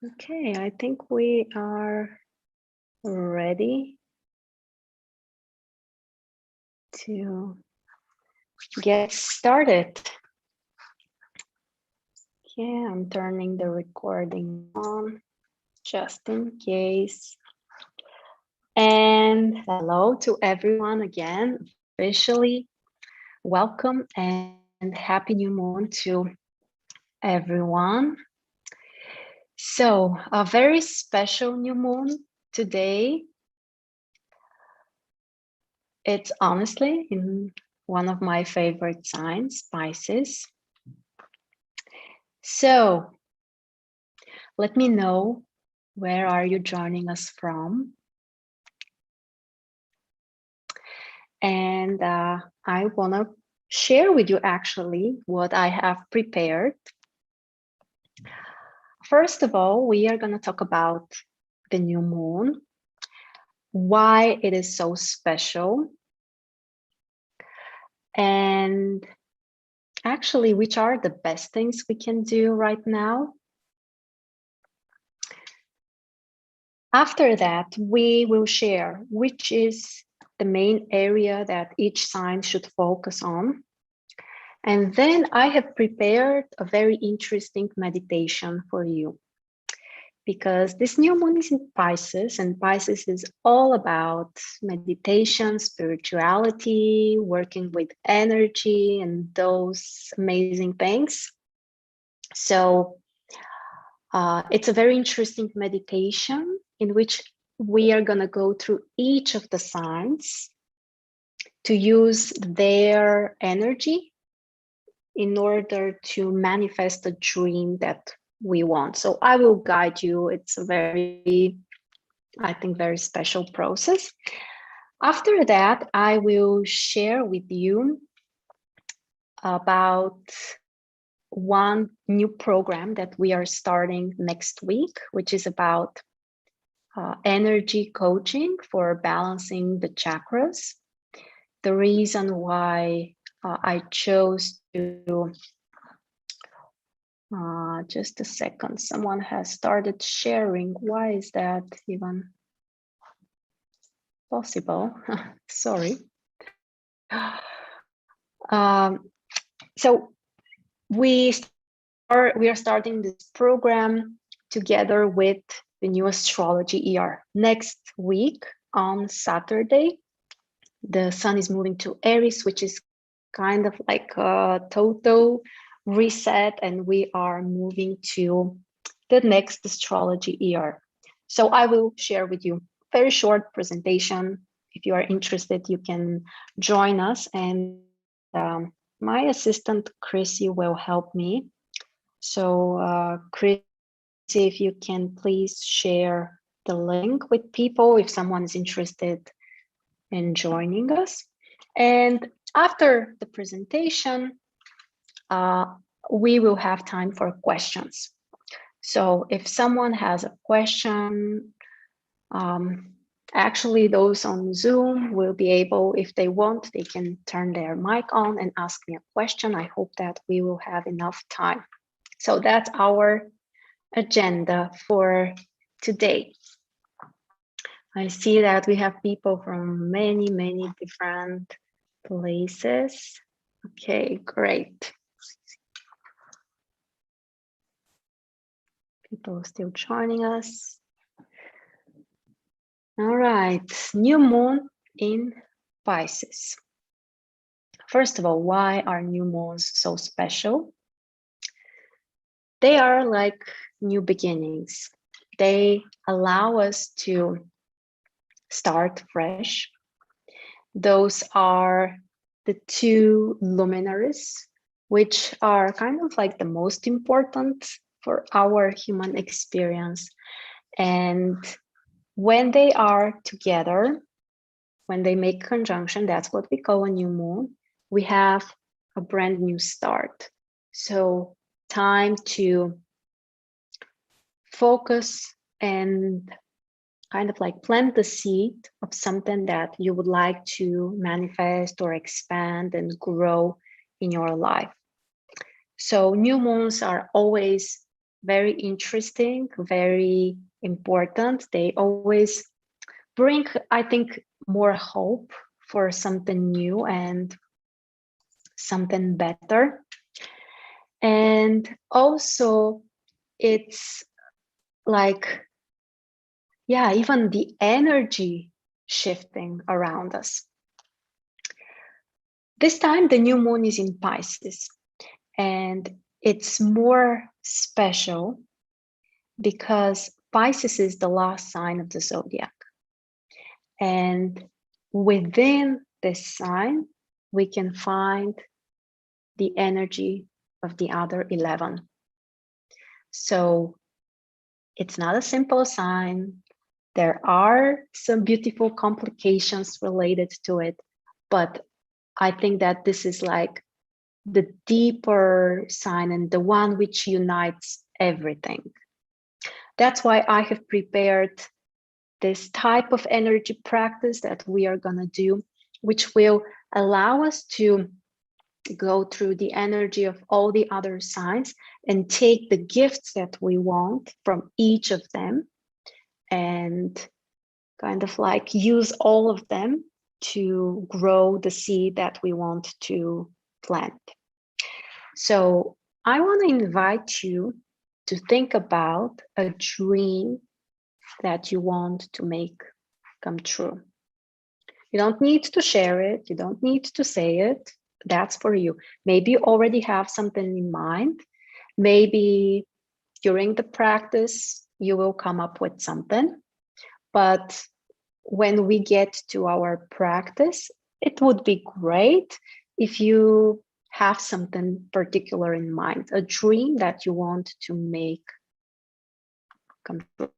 Okay, I think we are ready to get started. Okay, I'm turning the recording on just in case. And hello to everyone again, officially. Welcome and happy new moon to everyone. So, a very special new moon today. It's honestly in one of my favorite signs, Pisces. So, let me know, where are you joining us from? And I want to share with you actually what I have prepared. First of all, we are going to talk about the new moon, why it is so special, and actually, which are the best things we can do right now. After that, we will share which is the main area that each sign should focus on. And then I have prepared a very interesting meditation for you, because this new moon is in Pisces, and Pisces is all about meditation, spirituality, working with energy, and those amazing things. So it's a very interesting meditation in which we are going to go through each of the signs to use their energy in order to manifest a dream that we want. So I will guide you. It's a very, I think, very special process. After that, I will share with you about one new program that we are starting next week, which is about energy coaching for balancing the chakras. The reason why I chose to, just a second, someone has started sharing. Why is that even possible? Sorry. So we are starting this program together with the new astrology year. Next week on Saturday, the sun is moving to Aries, which is kind of like a total reset, and we are moving to the next astrology year. So I will share with you a very short presentation. If you are interested, you can join us, and my assistant Chrissy will help me. So Chrissy, if you can please share the link with people if someone is interested in joining us. And after the presentation, we will have time for questions. So if someone has a question, actually those on Zoom will be able, if they want, they can turn their mic on and ask me a question. I hope that we will have enough time. So that's our agenda for today. I see that we have people from many, many different places. Okay, great. People still joining us. All right, new moon in Pisces. First of all, why are new moons so special? They are like new beginnings. They allow us to start fresh. Those are the two luminaries, which are kind of like the most important for our human experience. And when they are together, when they make conjunction, that's what we call a new moon, we have a brand new start. So time to focus and kind of like plant the seed of something that you would like to manifest or expand and grow in your life. So new moons are always very interesting, very important. They always bring, I think, more hope for something new and something better. And also, it's like, yeah, even the energy shifting around us. This time, the new moon is in Pisces, and it's more special because Pisces is the last sign of the zodiac. And within this sign, we can find the energy of the other 11. So it's not a simple sign. There are some beautiful complications related to it, but I think that this is like the deeper sign and the one which unites everything. That's why I have prepared this type of energy practice that we are going to do, which will allow us to go through the energy of all the other signs and take the gifts that we want from each of them and kind of like use all of them to grow the seed that we want to plant. So I want to invite you to think about a dream that you want to make come true. You don't need to share it. You don't need to say it. That's for you. Maybe you already have something in mind. Maybe during the practice, you will come up with something. But when we get to our practice, it would be great if you have something particular in mind, a dream that you want to make come true.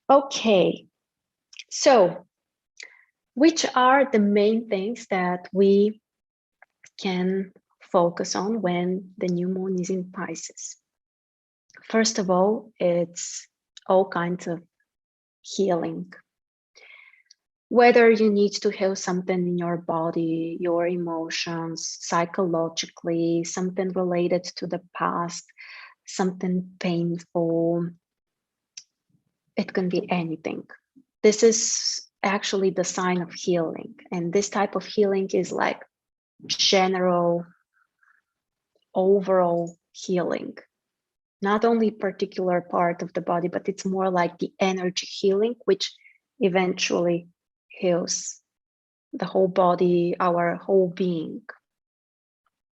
Okay, so which are the main things that we can focus on when the new moon is in Pisces? First of all, it's all kinds of healing. Whether you need to heal something in your body, your emotions, psychologically, something related to the past, something painful, it can be anything. This is actually the sign of healing. And this type of healing is like general, overall healing. Not only particular part of the body, but it's more like the energy healing, which eventually heals the whole body, our whole being,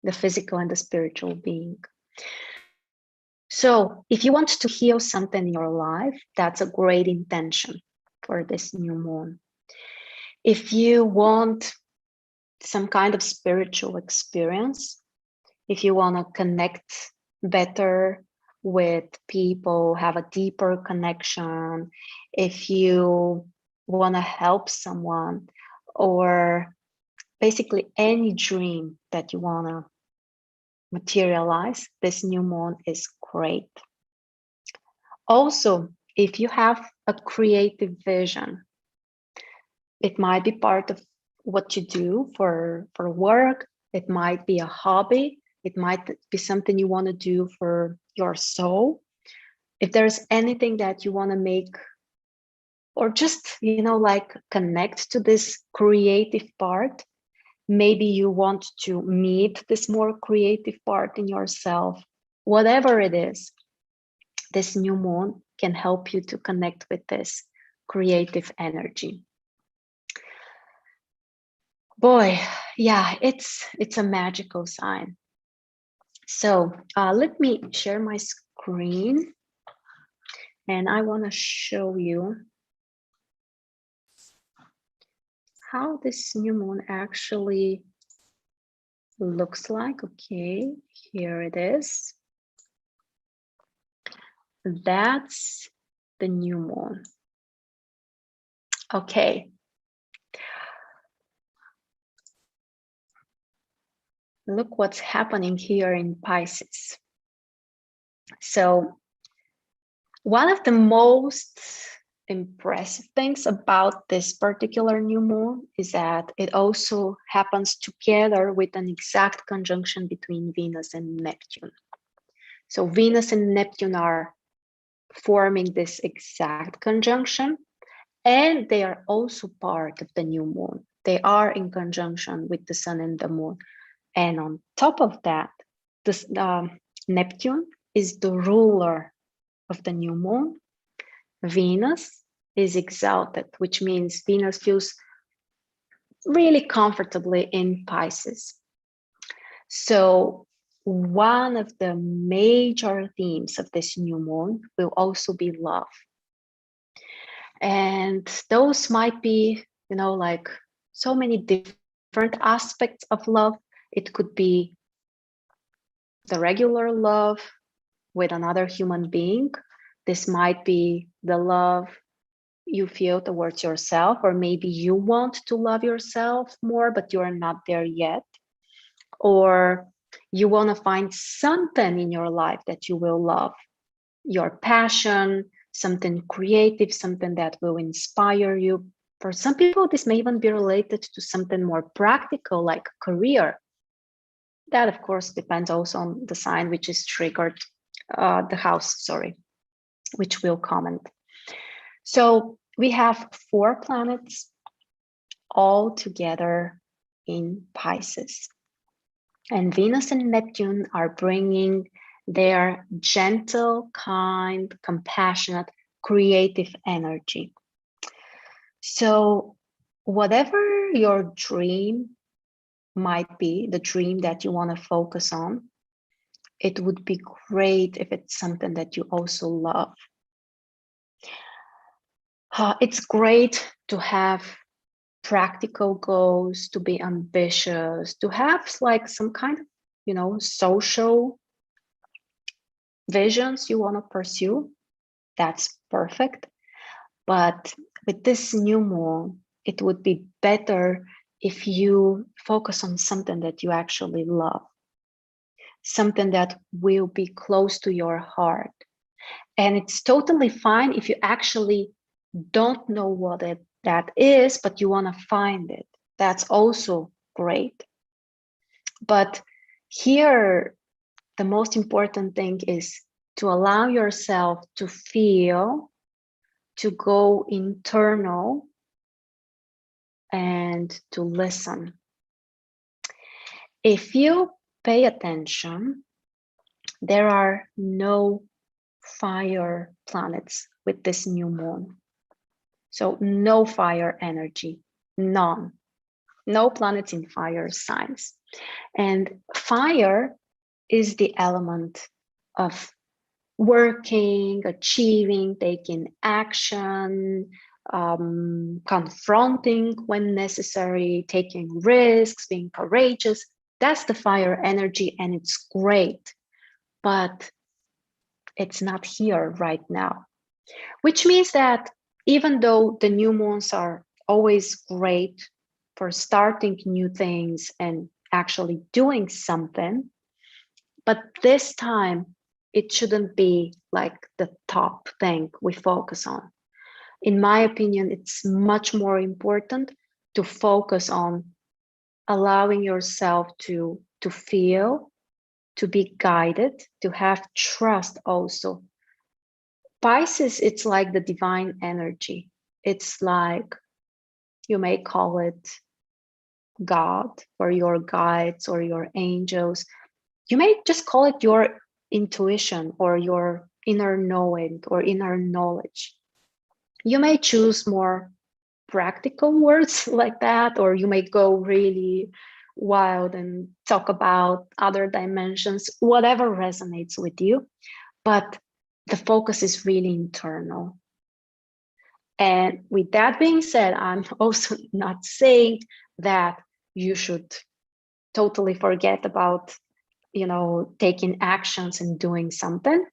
the physical and the spiritual being. So if you want to heal something in your life, that's a great intention for this new moon. If you want some kind of spiritual experience, if you want to connect better with people, have a deeper connection, if you want to help someone, or basically any dream that you want to materialize, this new moon is great. Also, if you have a creative vision, it might be part of what you do for work, it might be a hobby, it might be something you want to do for your soul. If there's anything that you want to make, or just, like connect to this creative part, maybe you want to meet this more creative part in yourself, whatever it is, this new moon can help you to connect with this creative energy. Boy, yeah, it's a magical sign. So let me share my screen, and I want to show you how this new moon actually looks like. Okay, here it is. That's the new moon. Okay. Look what's happening here in Pisces. So one of the most impressive things about this particular new moon is that it also happens together with an exact conjunction between Venus and Neptune. So Venus and Neptune are forming this exact conjunction, and they are also part of the new moon. They are in conjunction with the sun and the moon. And on top of that, this Neptune is the ruler of the new moon. Venus is exalted, which means Venus feels really comfortably in Pisces. So one of the major themes of this new moon will also be love. And those might be, you know, like so many different aspects of love. It could be the regular love with another human being. This might be the love you feel towards yourself, or maybe you want to love yourself more, but you're not there yet. Or you want to find something in your life that you will love, your passion, something creative, something that will inspire you. For some people, this may even be related to something more practical, like career. That, of course, depends also on the sign which is triggered, the house, sorry, which we'll comment. So we have 4 planets all together in Pisces. And Venus and Neptune are bringing their gentle, kind, compassionate, creative energy. So whatever your dream might be, the dream that you want to focus on, it would be great if it's something that you also love. It's great to have practical goals, to be ambitious, to have like some kind of, you know, social visions you want to pursue. That's perfect. But with this new moon, it would be better if you focus on something that you actually love, something that will be close to your heart. And it's totally fine if you actually don't know what that is, but you want to find it. That's also great. But here, the most important thing is to allow yourself to feel, to go internal, and to listen. If you pay attention, there are no fire planets with this new moon. So no fire energy, none. No planets in fire signs. And fire is the element of working, achieving, taking action, confronting when necessary, taking risks, being courageous. That's the fire energy, and it's great, but it's not here right now, which means that even though the new moons are always great for starting new things and actually doing something, but this time it shouldn't be like the top thing we focus on. In my opinion, it's much more important to focus on allowing yourself to feel, to be guided, to have trust also. Pisces, it's like the divine energy. It's like, you may call it God or your guides or your angels. You may just call it your intuition or your inner knowing or inner knowledge. You may choose more practical words like that, or you may go really wild and talk about other dimensions, whatever resonates with you. But the focus is really internal. And with that being said, I'm also not saying that you should totally forget about, you know, taking actions and doing something.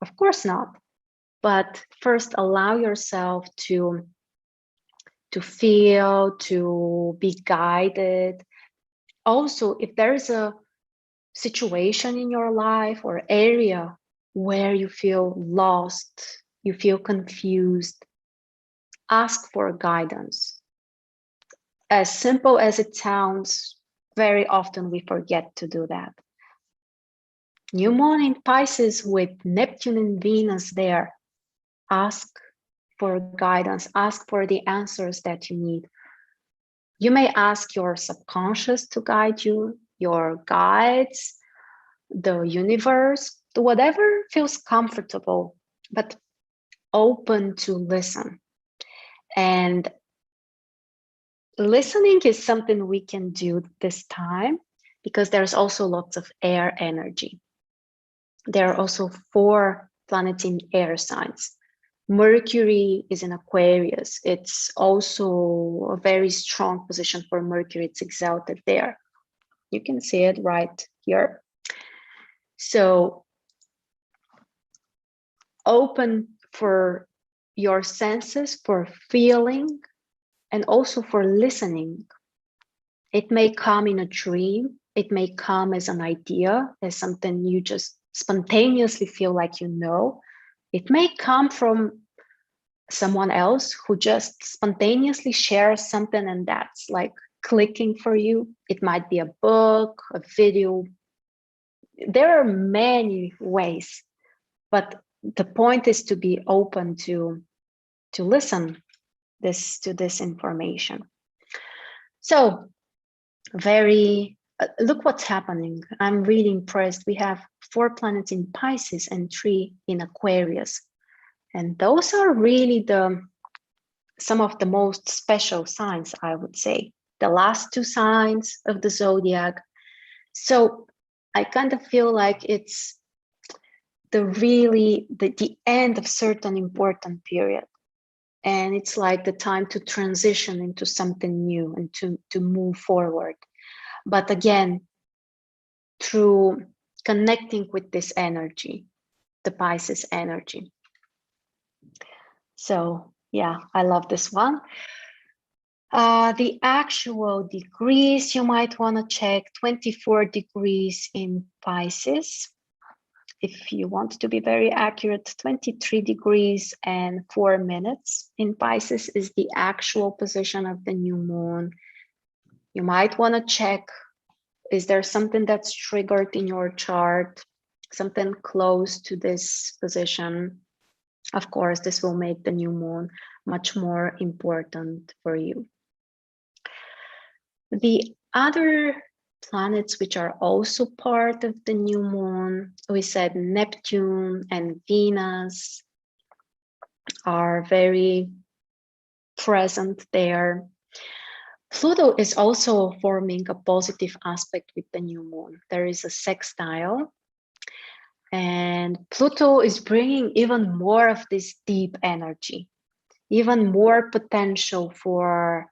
Of course not. But first, allow yourself to feel, to be guided. Also, if there's a situation in your life or area where you feel lost, you feel confused, ask for guidance. As simple as it sounds, very often we forget to do that. New moon in Pisces with Neptune and Venus there. Ask for guidance, ask for the answers that you need. You may ask your subconscious to guide you, your guides, the universe, whatever feels comfortable, but open to listen. And listening is something we can do this time because there's also lots of air energy. There are also 4 planets in air signs. Mercury is in Aquarius. It's also a very strong position for Mercury. It's exalted there. You can see it right here. So open for your senses, for feeling, and also for listening. It may come in a dream. It may come as an idea, as something you just spontaneously feel like you know. It may come from someone else who just spontaneously shares something and that's like clicking for you. It might be a book, a video. There are many ways, but the point is to be open to listen to this information. So look what's happening. I'm really impressed. We have 4 planets in Pisces and 3 in Aquarius. And those are really some of the most special signs, I would say. The last 2 signs of the zodiac. So I kind of feel like it's the end of certain important period. And it's like the time to transition into something new and to move forward. But again, through connecting with this energy, the Pisces energy. So yeah, I love this one. The actual degrees you might want to check, 24 degrees in Pisces. If you want to be very accurate, 23 degrees and 4 minutes in Pisces is the actual position of the new moon. You might want to check, is there something that's triggered in your chart, something close to this position? Of course, this will make the new moon much more important for you. The other planets which are also part of the new moon, we said Neptune and Venus are very present there. Pluto is also forming a positive aspect with the new moon. There is a sextile, and Pluto is bringing even more of this deep energy, even more potential for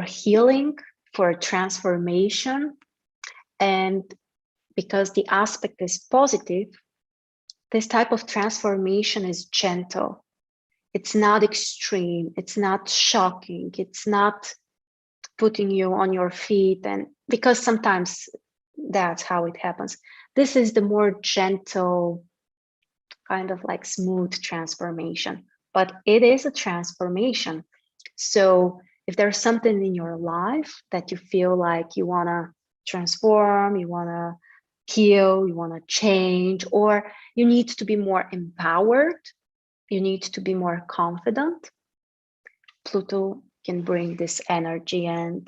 healing, for transformation. And because the aspect is positive, this type of transformation is gentle. It's not extreme. It's not shocking. It's not putting you on your feet. And because sometimes that's how it happens. This is the more gentle, kind of like smooth transformation, but it is a transformation. So if there's something in your life that you feel like you want to transform, you want to heal, you want to change, or you need to be more empowered, you need to be more confident, Pluto can bring this energy. And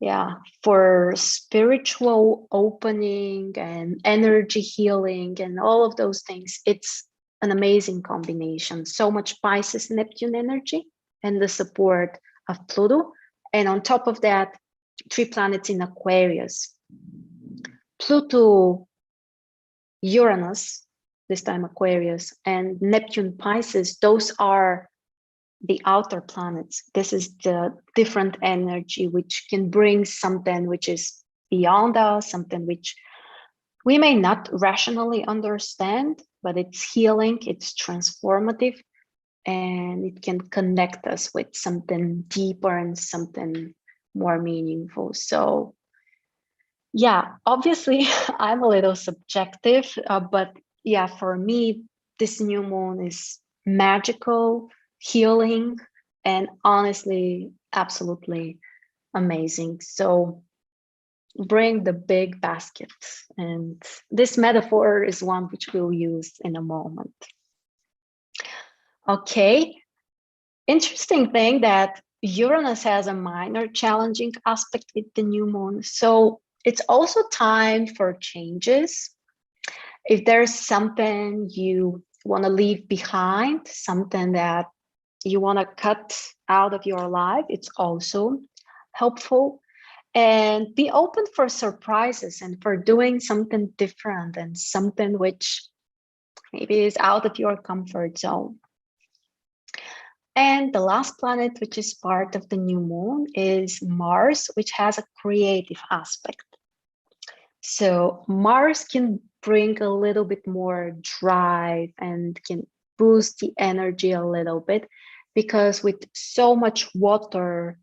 yeah, for spiritual opening and energy healing and all of those things, it's an amazing combination. So much Pisces Neptune energy and the support of Pluto. And on top of that, 3 planets in Aquarius. Pluto, Uranus, this time Aquarius, and Neptune Pisces, those are the outer planets. This is the different energy which can bring something which is beyond us, something which we may not rationally understand, but it's healing, it's transformative, and it can connect us with something deeper and something more meaningful. So yeah, obviously I'm a little subjective, but yeah, for me, this new moon is magical, healing, and honestly, absolutely amazing. So bring the big basket. And this metaphor is one which we'll use in a moment. Okay, interesting thing that Uranus has a minor challenging aspect with the new moon. So it's also time for changes. If there's something you want to leave behind, something that you want to cut out of your life, it's also helpful. And be open for surprises and for doing something different and something which maybe is out of your comfort zone. And the last planet, which is part of the new moon, is Mars, which has a creative aspect. So Mars can bring a little bit more drive and can boost the energy a little bit, because with so much water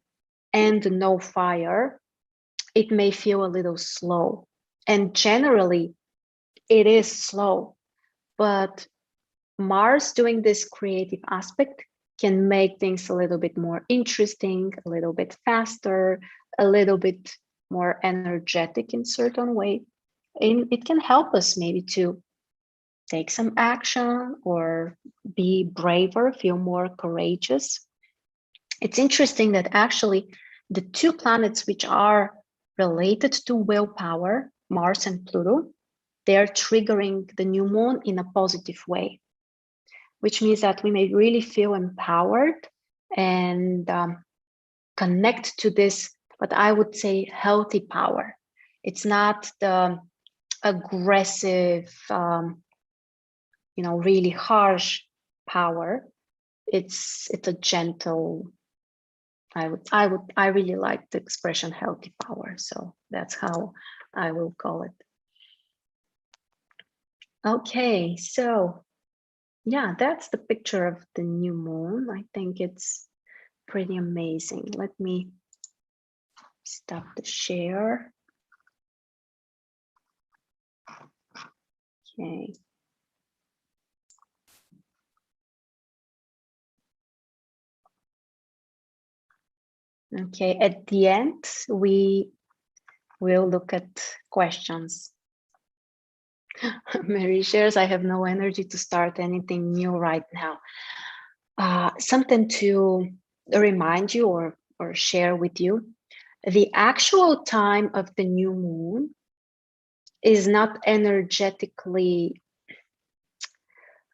and no fire, it may feel a little slow. And generally, it is slow. But Mars doing this creative aspect can make things a little bit more interesting, a little bit faster, a little bit more energetic in certain way. And it can help us maybe to take some action or be braver, feel more courageous. It's interesting that actually the two planets which are related to willpower, Mars and Pluto, they are triggering the new moon in a positive way, which means that we may really feel empowered and connect to this, what I would say, healthy power. It's not the aggressive, really harsh power. It's a gentle. I really like the expression healthy power, so that's how I will call it. Okay, so yeah, that's the picture of the new moon. I think it's pretty amazing. Let me stop the share. Okay. Okay, at the end, we will look at questions. Mary shares, I have no energy to start anything new right now. Something to remind you or share with you. The actual time of the new moon is not energetically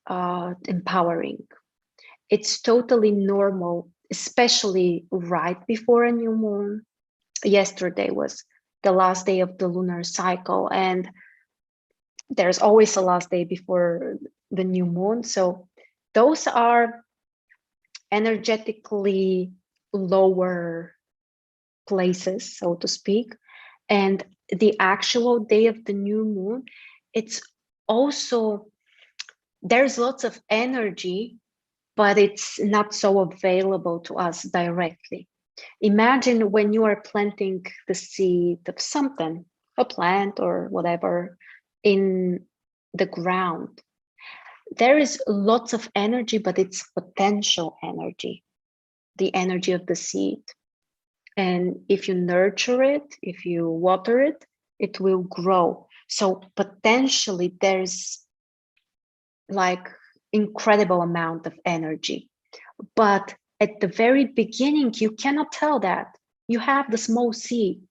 empowering. It's totally normal, especially right before a new moon. Yesterday was the last day of the lunar cycle, and there's always a last day before the new moon. So those are energetically lower places, so to speak. And the actual day of the new moon, it's also, there's lots of energy, but it's not so available to us directly. Imagine when you are planting the seed of something, a plant or whatever, in the ground. There is lots of energy, but it's potential energy, the energy of the seed. And if you nurture it, if you water it, it will grow. So potentially there's like incredible amount of energy. But at the very beginning, you cannot tell that. You have the small seed,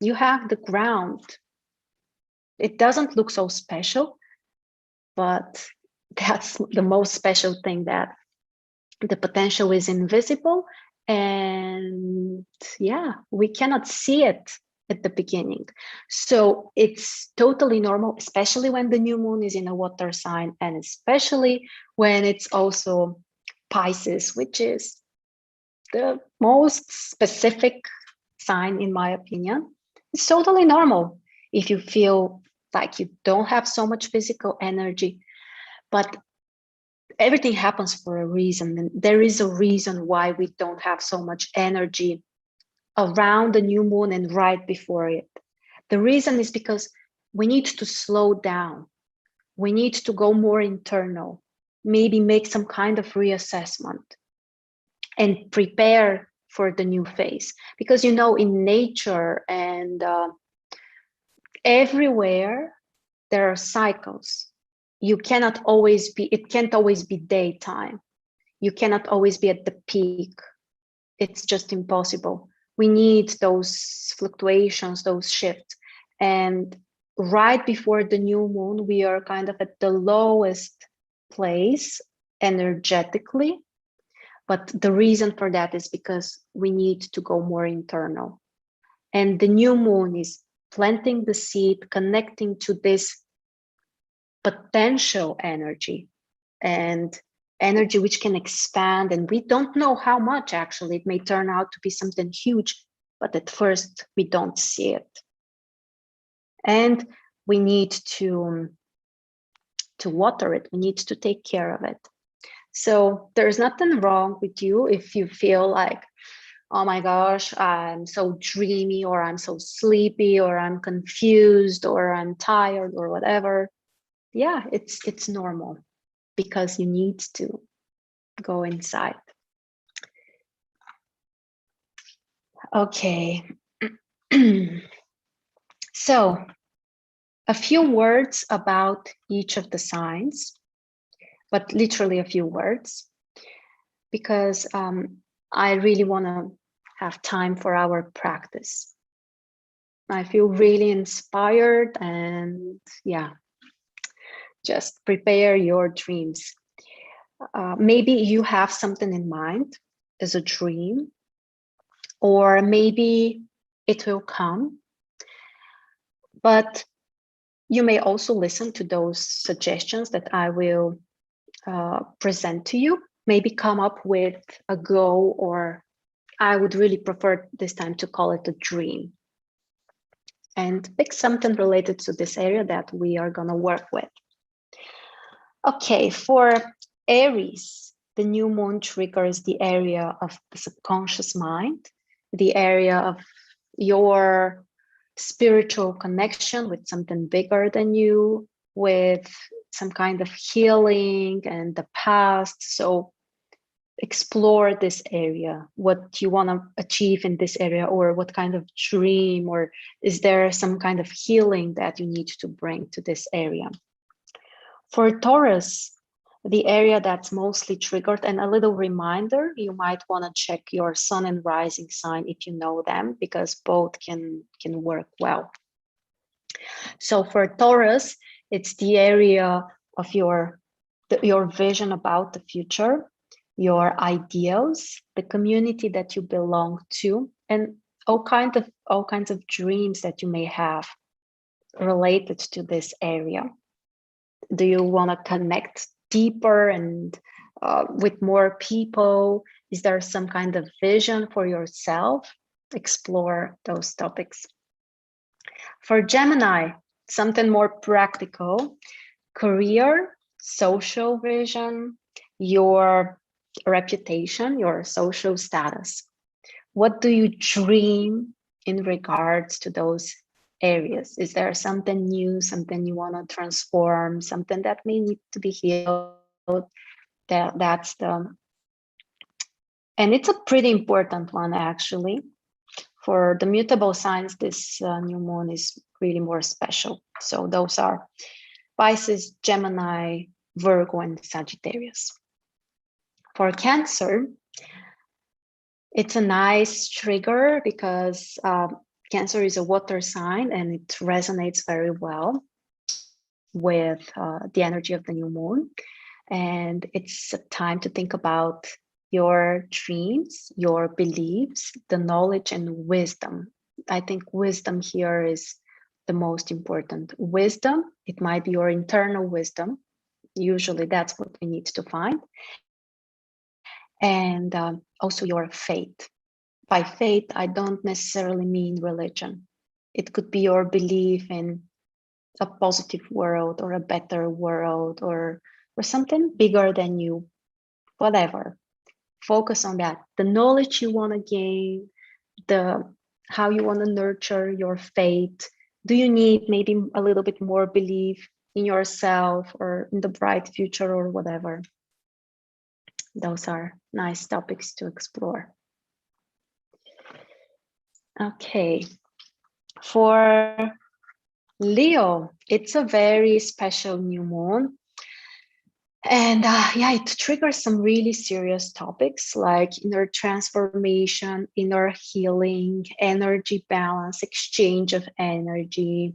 you have the ground. It doesn't look so special, but that's the most special thing, that the potential is invisible. And yeah, we cannot see it at the beginning. So it's totally normal, especially when the new moon is in a water sign, and especially when it's also Pisces, which is the most specific sign, in my opinion. It's totally normal if you feel like you don't have so much physical energy, but everything happens for a reason. And there is a reason why we don't have so much energy around the new moon and right before it. The reason is because we need to slow down. We need to go more internal, maybe make some kind of reassessment and prepare for the new phase. Because, in nature and everywhere there are cycles. You cannot always be, it can't always be daytime. You cannot always be at the peak. It's just impossible. We need those fluctuations, those shifts. And right before the new moon, we are kind of at the lowest place energetically. But the reason for that is because we need to go more internal. And the new moon is planting the seed, connecting to this potential energy and energy which can expand. And we don't know how much, actually. It may turn out to be something huge, but at first we don't see it. And we need to water it. We need to take care of it. So there's nothing wrong with you if you feel like, oh my gosh, I'm so dreamy, or I'm so sleepy, or I'm confused, or I'm tired, or whatever. Yeah, it's normal, because you need to go inside. Okay. So a few words about each of the signs, but literally a few words, because I really want to have time for our practice. I feel really inspired, and yeah, just prepare your dreams. Maybe you have something in mind as a dream, or maybe it will come, but you may also listen to those suggestions that I will present to you. Maybe come up with a goal, or I would really prefer this time to call it a dream, and pick something related to this area that we are going to work with. Okay, for Aries, the new moon triggers the area of the subconscious mind, the area of your spiritual connection with something bigger than you, with some kind of healing and the past. So explore this area, what you want to achieve in this area, or what kind of dream, or is there some kind of healing that you need to bring to this area. For Taurus, the area that's mostly triggered, and a little reminder, you might want to check your sun and rising sign if you know them, because both can work well. So for Taurus, it's the area of your vision about the future, your ideals, the community that you belong to, and all kinds of dreams that you may have related to this area. Do you want to connect deeper and with more people? Is there some kind of vision for yourself? Explore those topics. For Gemini, something more practical: career, social vision, your reputation, your social status. What do you dream in regards to those areas? Is there something new, something you want to transform, something that may need to be healed? That's the, and it's a pretty important one, actually. For the mutable signs, this new moon is really more special. So those are Pisces, Gemini, Virgo, and Sagittarius. For Cancer, it's a nice trigger because Cancer is a water sign, and it resonates very well with the energy of the new moon. And it's a time to think about your dreams, your beliefs, the knowledge and wisdom. I think wisdom here is the most important. Wisdom, it might be your internal wisdom. Usually that's what we need to find. And also your faith. By faith, I don't necessarily mean religion. It could be your belief in a positive world, or a better world, or something bigger than you, whatever. Focus on that. The knowledge you want to gain, how you want to nurture your faith. Do you need maybe a little bit more belief in yourself, or in the bright future, or whatever? Those are nice topics to explore. Okay, for Leo, it's a very special new moon. And yeah, it triggers some really serious topics like inner transformation, inner healing, energy balance, exchange of energy.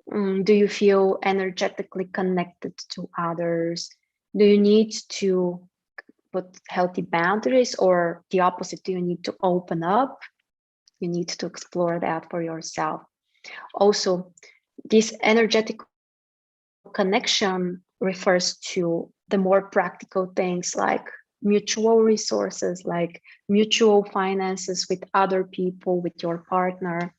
Do you feel energetically connected to others? Do you need to put healthy boundaries, or the opposite? Do you need to open up? You need to explore that for yourself. Also, this energetic connection refers to the more practical things like mutual resources, like mutual finances with other people, with your partner.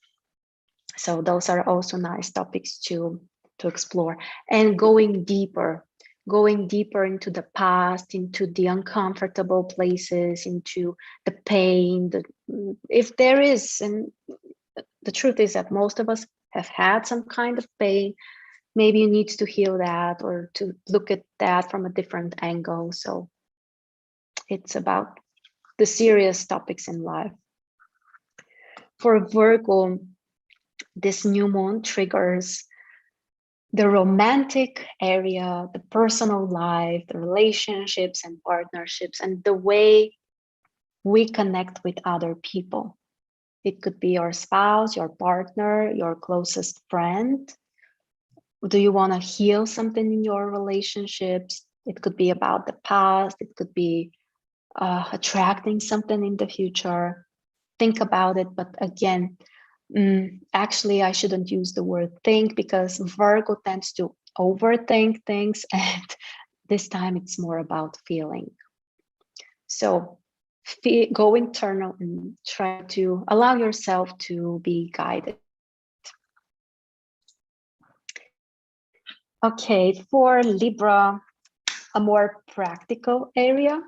So those are also nice topics to explore. And going deeper into the past, into the uncomfortable places, into the pain, if there is, and the truth is that most of us have had some kind of pain. Maybe you need to heal that or to look at that from a different angle. So it's about the serious topics in life. For Virgo, this new moon triggers the romantic area, the personal life, the relationships and partnerships, and the way we connect with other people. It could be your spouse, your partner, your closest friend. Do you want to heal something in your relationships? It could be about the past. It could be attracting something in the future. Think about it. But again, actually, I shouldn't use the word think, because Virgo tends to overthink things. And this time it's more about feeling. So go internal and try to allow yourself to be guided. Okay, for Libra, a more practical area: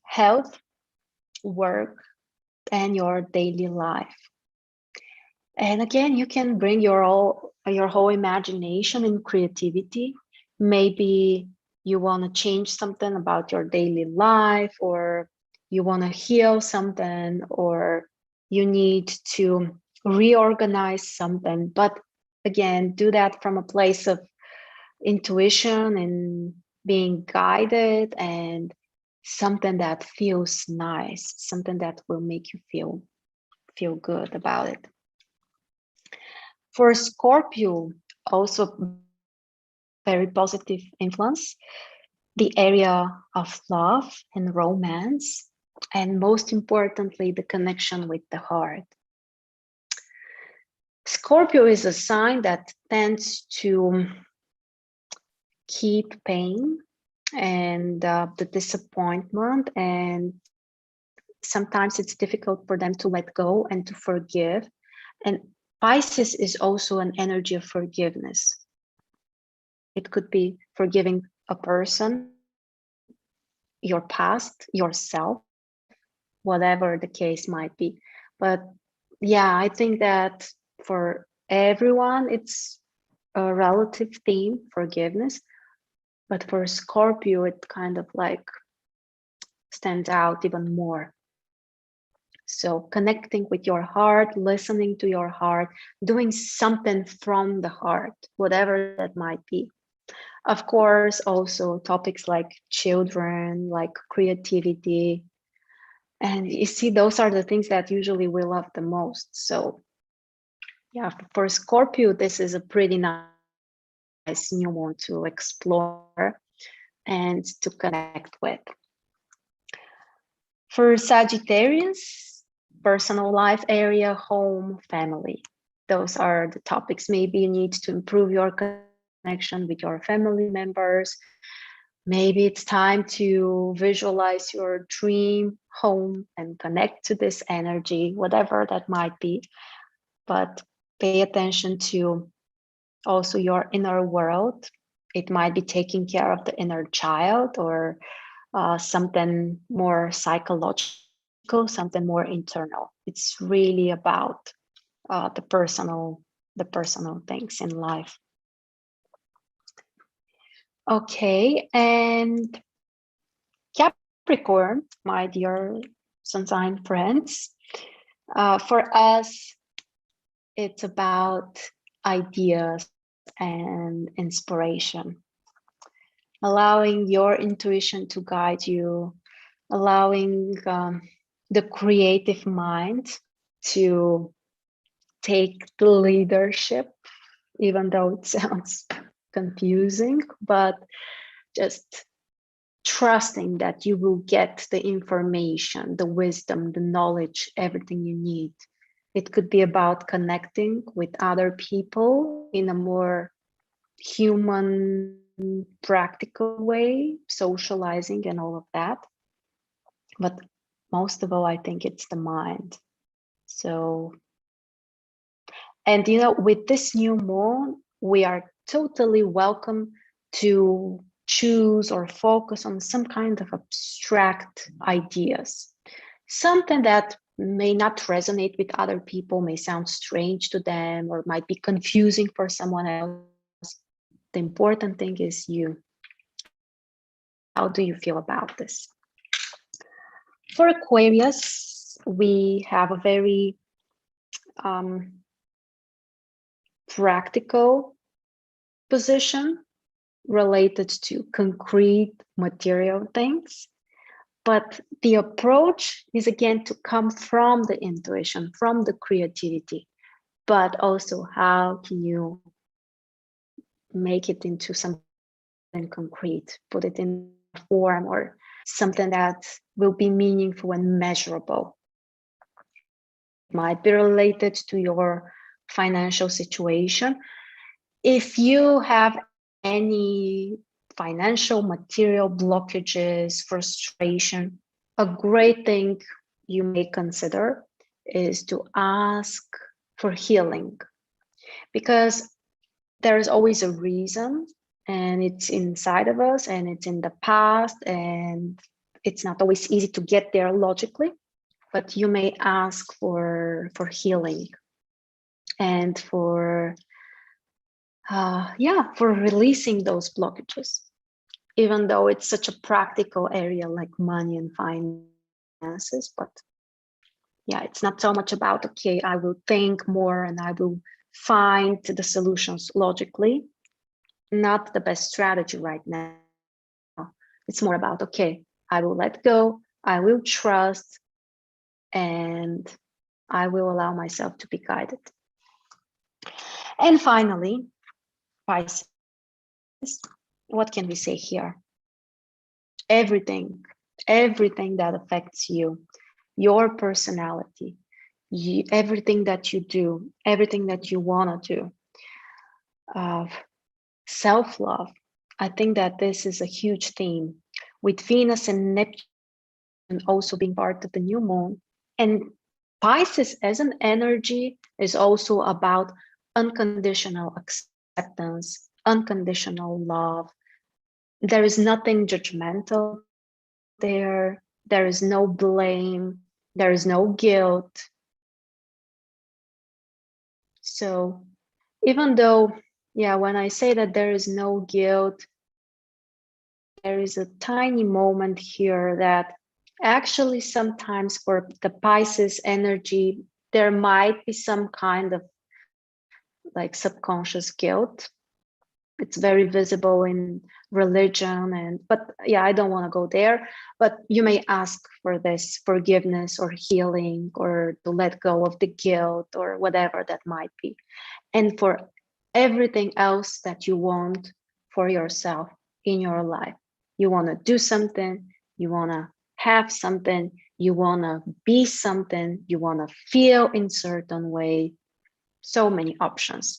health, work, and your daily life. And again, you can bring your whole imagination and creativity. Maybe you want to change something about your daily life, or you want to heal something, or you need to reorganize something. But again, do that from a place of intuition and being guided, and something that feels nice, something that will make you feel good about it. For Scorpio, also very positive influence, the area of love and romance, and most importantly, the connection with the heart. Scorpio is a sign that tends to keep pain and the disappointment, and sometimes it's difficult for them to let go and to forgive. And Pisces is also an energy of forgiveness. It could be forgiving a person, your past, yourself, whatever the case might be. But yeah, I think that for everyone, it's a relative theme, forgiveness. But for Scorpio, it kind of like stands out even more. So connecting with your heart, listening to your heart, doing something from the heart, whatever that might be. Of course, also topics like children, like creativity. And you see, those are the things that usually we love the most. So yeah, for Scorpio, this is a pretty nice new one to explore and to connect with. For Sagittarius, personal life area, home, family. Those are the topics. Maybe you need to improve your connection with your family members. Maybe it's time to visualize your dream home and connect to this energy, whatever that might be. But pay attention to also your inner world. It might be taking care of the inner child, or something more psychological, something more internal. It's really about the personal things in life. Okay, and Capricorn, my dear sun sign friends, for us, it's about ideas and inspiration, allowing your intuition to guide you, allowing the creative mind to take the leadership, even though it sounds confusing, but just trusting that you will get the information, the wisdom, the knowledge, everything you need. It could be about connecting with other people in a more human, practical way, socializing and all of that. But most of all, I think it's the mind. So, and you know, with this new moon, we are totally welcome to choose or focus on some kind of abstract ideas. Something that may not resonate with other people, may sound strange to them, or might be confusing for someone else. The important thing is you. How do you feel about this? For Aquarius, we have a very practical position related to concrete material things. But the approach is again to come from the intuition, from the creativity, but also how can you make it into something concrete, put it in form or something that will be meaningful and measurable. It might be related to your financial situation. If you have any financial, material blockages, frustration, a great thing you may consider is to ask for healing, because there is always a reason, and it's inside of us and it's in the past, and it's not always easy to get there logically, but you may ask for healing and for releasing those blockages, even though it's such a practical area like money and finances. But yeah, it's not so much about, okay, I will think more and I will find the solutions logically. Not the best strategy right now. It's more about, okay, I will let go, I will trust, and I will allow myself to be guided. And finally, Pisces, what can we say here? Everything that affects you, your personality, everything that you do, everything that you want to do, self-love. I think that this is a huge theme, with Venus and Neptune also being part of the new moon. And Pisces as an energy is also about unconditional acceptance, unconditional love. There is nothing judgmental there. There is no blame. There is no guilt. So even though, yeah, when I say that there is no guilt, there is a tiny moment here that actually sometimes for the Pisces energy, there might be some kind of like subconscious guilt. It's very visible in religion, but yeah, I don't want to go there. But you may ask for this forgiveness or healing, or to let go of the guilt or whatever that might be. And for everything else that you want for yourself in your life, you want to do something, you want to have something, you want to be something, you want to feel in certain way. So many options.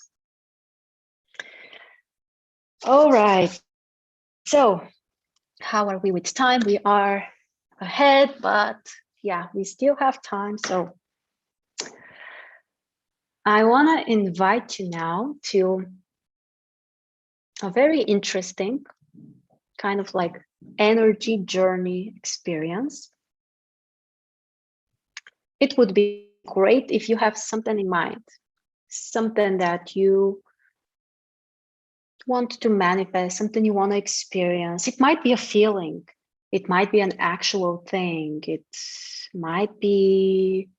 All right. So how are we with time? We are ahead, but yeah, we still have time. So I want to invite you now to a very interesting kind of like energy journey experience. It would be great if you have something in mind, something that you want to manifest, something you want to experience. It might be a feeling, it might be an actual thing, it might be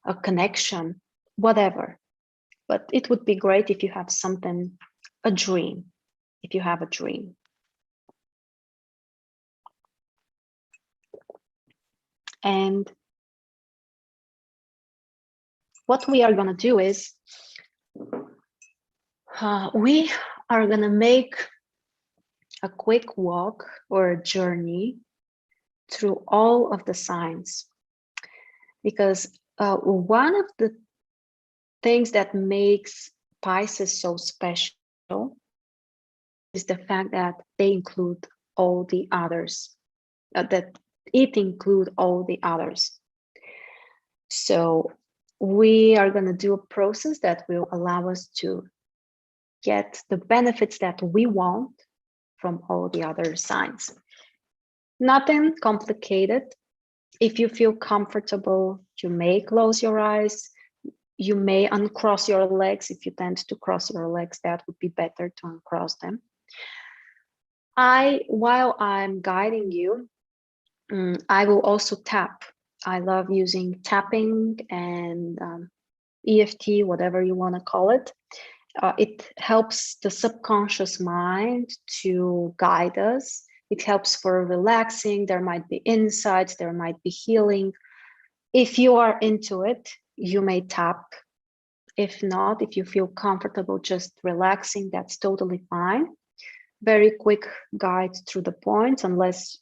a connection, whatever. But it would be great if you have something, a dream, if you have a dream. And what we are going to do is we are going to make a quick walk or a journey through all of the signs. Because one of the things that makes Pisces so special is the fact that they include all the others, that it includes all the others. So we are going to do a process that will allow us to get the benefits that we want from all the other signs. Nothing complicated. If you feel comfortable, you may close your eyes. You may uncross your legs. If you tend to cross your legs, that would be better to uncross them. While I'm guiding you, I will also tap. I love using tapping and EFT, whatever you want to call it. It helps the subconscious mind to guide us. It helps for relaxing. There might be insights, there might be healing. If you are into it, you may tap. If not, if you feel comfortable just relaxing, that's totally fine. Very quick guide through the points, unless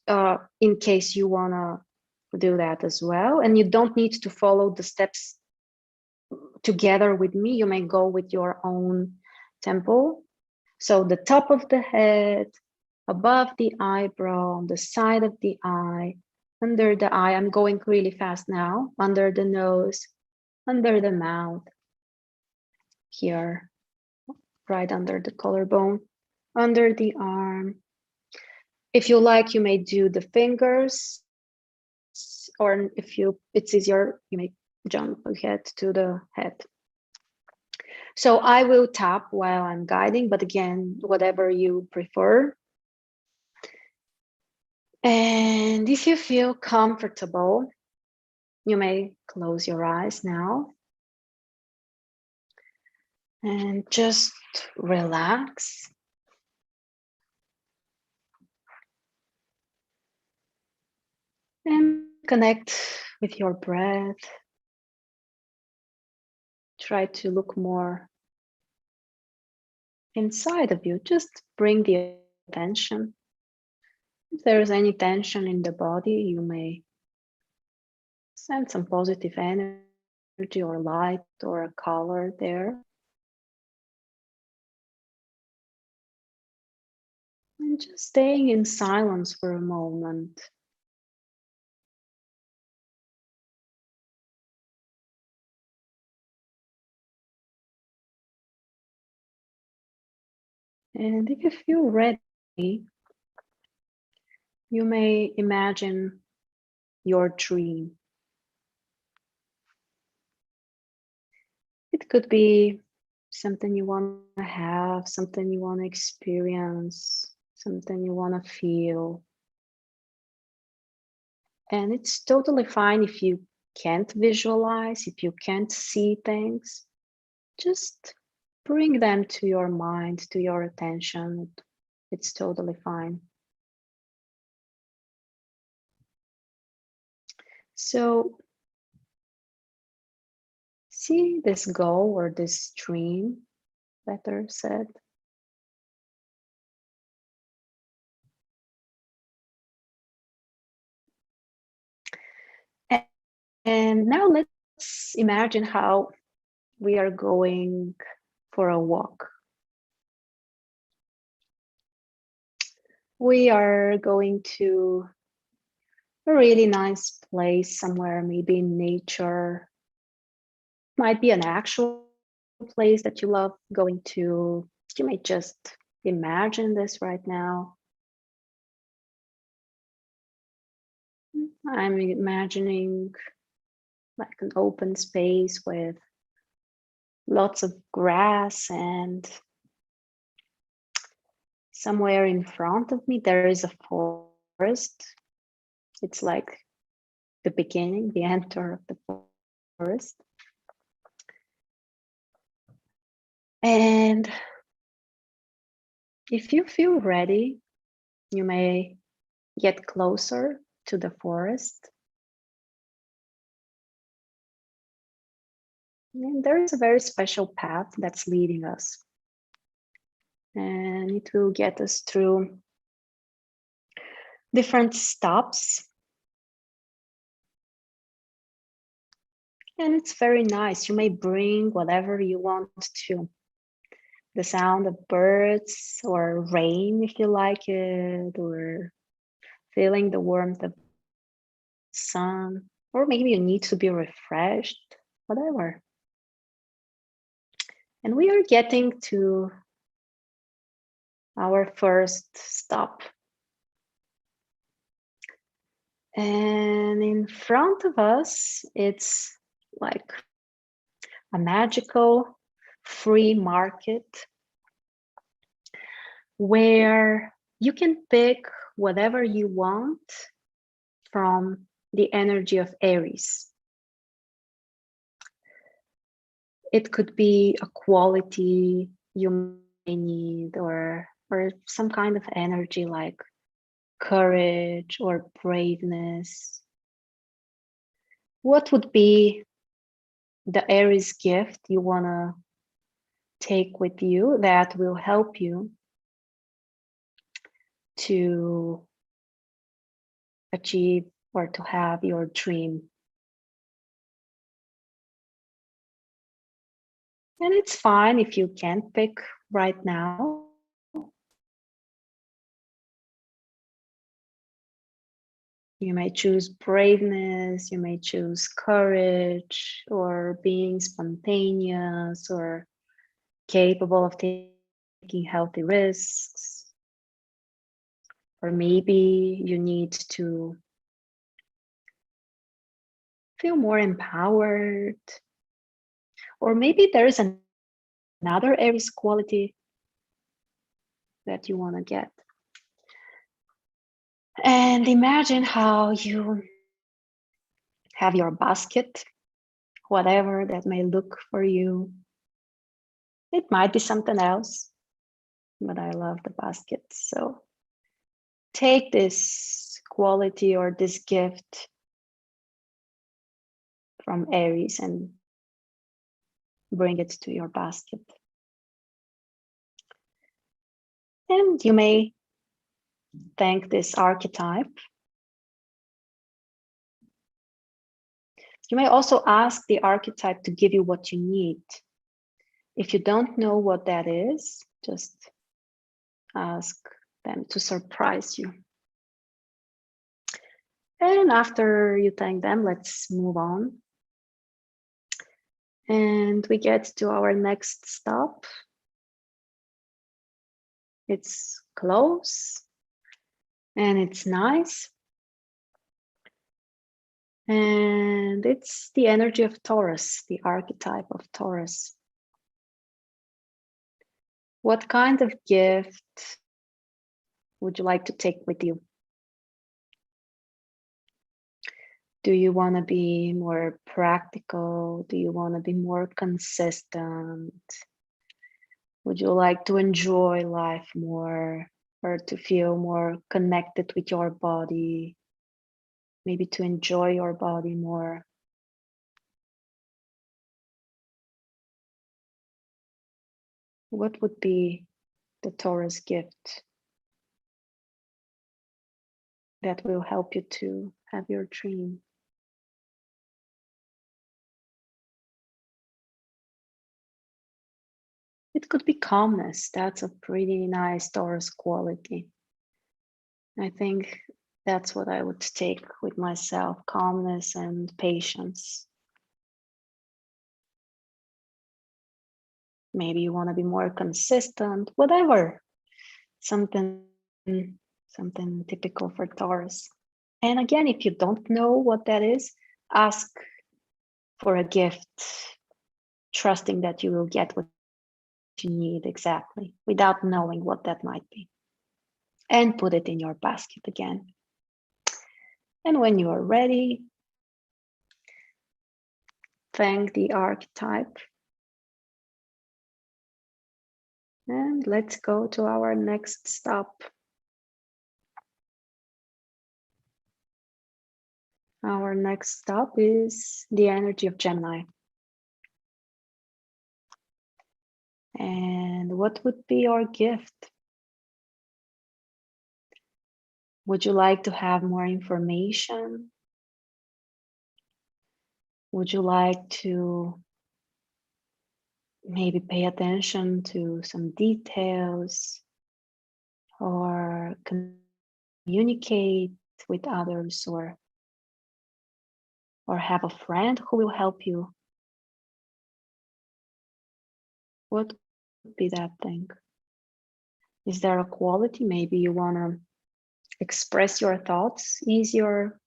in case you want to do that as well. And you don't need to follow the steps together with me. You may go with your own tempo. So the top of the head, above the eyebrow, on the side of the eye, under the eye. I'm going really fast now. Under the nose, under the mouth, here, right under the collarbone, under the arm. If you like, you may do the fingers, or if it's easier, you may jump ahead to the head. So I will tap while I'm guiding, but again, whatever you prefer. And if you feel comfortable, you may close your eyes now and just relax. And connect with your breath. Try to look more inside of you. Just bring the attention. If there is any tension in the body, you may send some positive energy or light or a color there. And just staying in silence for a moment. And if you feel ready, you may imagine your dream. It could be something you want to have, something you want to experience, something you want to feel. And it's totally fine if you can't visualize, if you can't see things. Just bring them to your mind, to your attention. It's totally fine. So see this goal or this dream, better said. And now let's imagine how we are going for a walk. We are going to a really nice place somewhere, maybe in nature. Might be an actual place that you love going to. You may just imagine this right now. I'm imagining like an open space with lots of grass, and somewhere in front of me there is a forest. It's like the beginning, the enter of the forest. And if you feel ready, you may get closer to the forest. And there is a very special path that's leading us. And it will get us through different stops. And it's very nice. You may bring whatever you want to. The sound of birds or rain if you like it, or feeling the warmth of the sun, or maybe you need to be refreshed, whatever. And we are getting to our first stop. And in front of us, it's like a magical free market where you can pick whatever you want from the energy of Aries. It could be a quality you may need, or some kind of energy like courage or braveness. What would be the Aries gift you want to take with you that will help you to achieve or to have your dream? And it's fine if you can't pick right now. You may choose braveness, you may choose courage, or being spontaneous, or capable of taking healthy risks. Or maybe you need to feel more empowered. Or maybe there is another Aries quality that you want to get. And imagine how you have your basket, whatever that may look for you. It might be something else, but I love the basket. So take this quality or this gift from Aries and bring it to your basket. And you may thank this archetype. You may also ask the archetype to give you what you need. If you don't know what that is, just ask them to surprise you. And after you thank them, let's move on. And we get to our next stop. It's close and it's nice. And it's the energy of Taurus, the archetype of Taurus. What kind of gift would you like to take with you? Do you want to be more practical? Do you want to be more consistent? Would you like to enjoy life more, or to feel more connected with your body? Maybe to enjoy your body more? What would be the Taurus gift that will help you to have your dream? It could be calmness. That's a pretty nice Taurus quality. I think that's what I would take with myself: calmness and patience. Maybe you want to be more consistent, whatever. Something typical for Taurus. And again, if you don't know what that is, ask for a gift, trusting that you will get what you need exactly, without knowing what that might be. And put it in your basket again. And when you are ready, thank the archetype And let's go to our next stop. Our next stop is the energy of Gemini. And what would be your gift? Would you like to have more information? Would you like to maybe pay attention to some details or communicate with others or have a friend who will help you? What would be that thing? Is there a quality? Maybe you want to express your thoughts easier.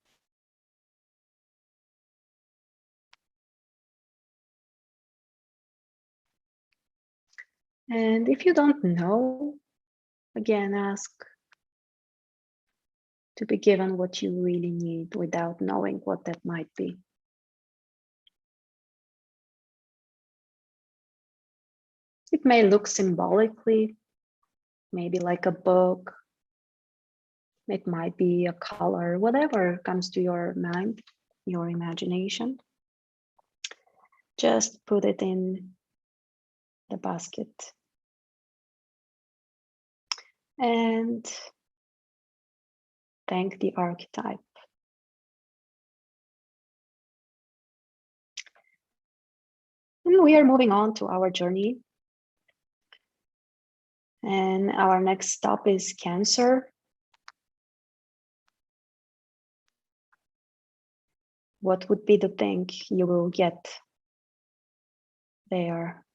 And if you don't know, again, ask to be given what you really need without knowing what that might be. It may look symbolically, maybe like a book. It might be a color, whatever comes to your mind, your imagination. Just put it in the basket. And thank the archetype. And we are moving on to our journey. And our next stop is Cancer. What would be the thing you will get there?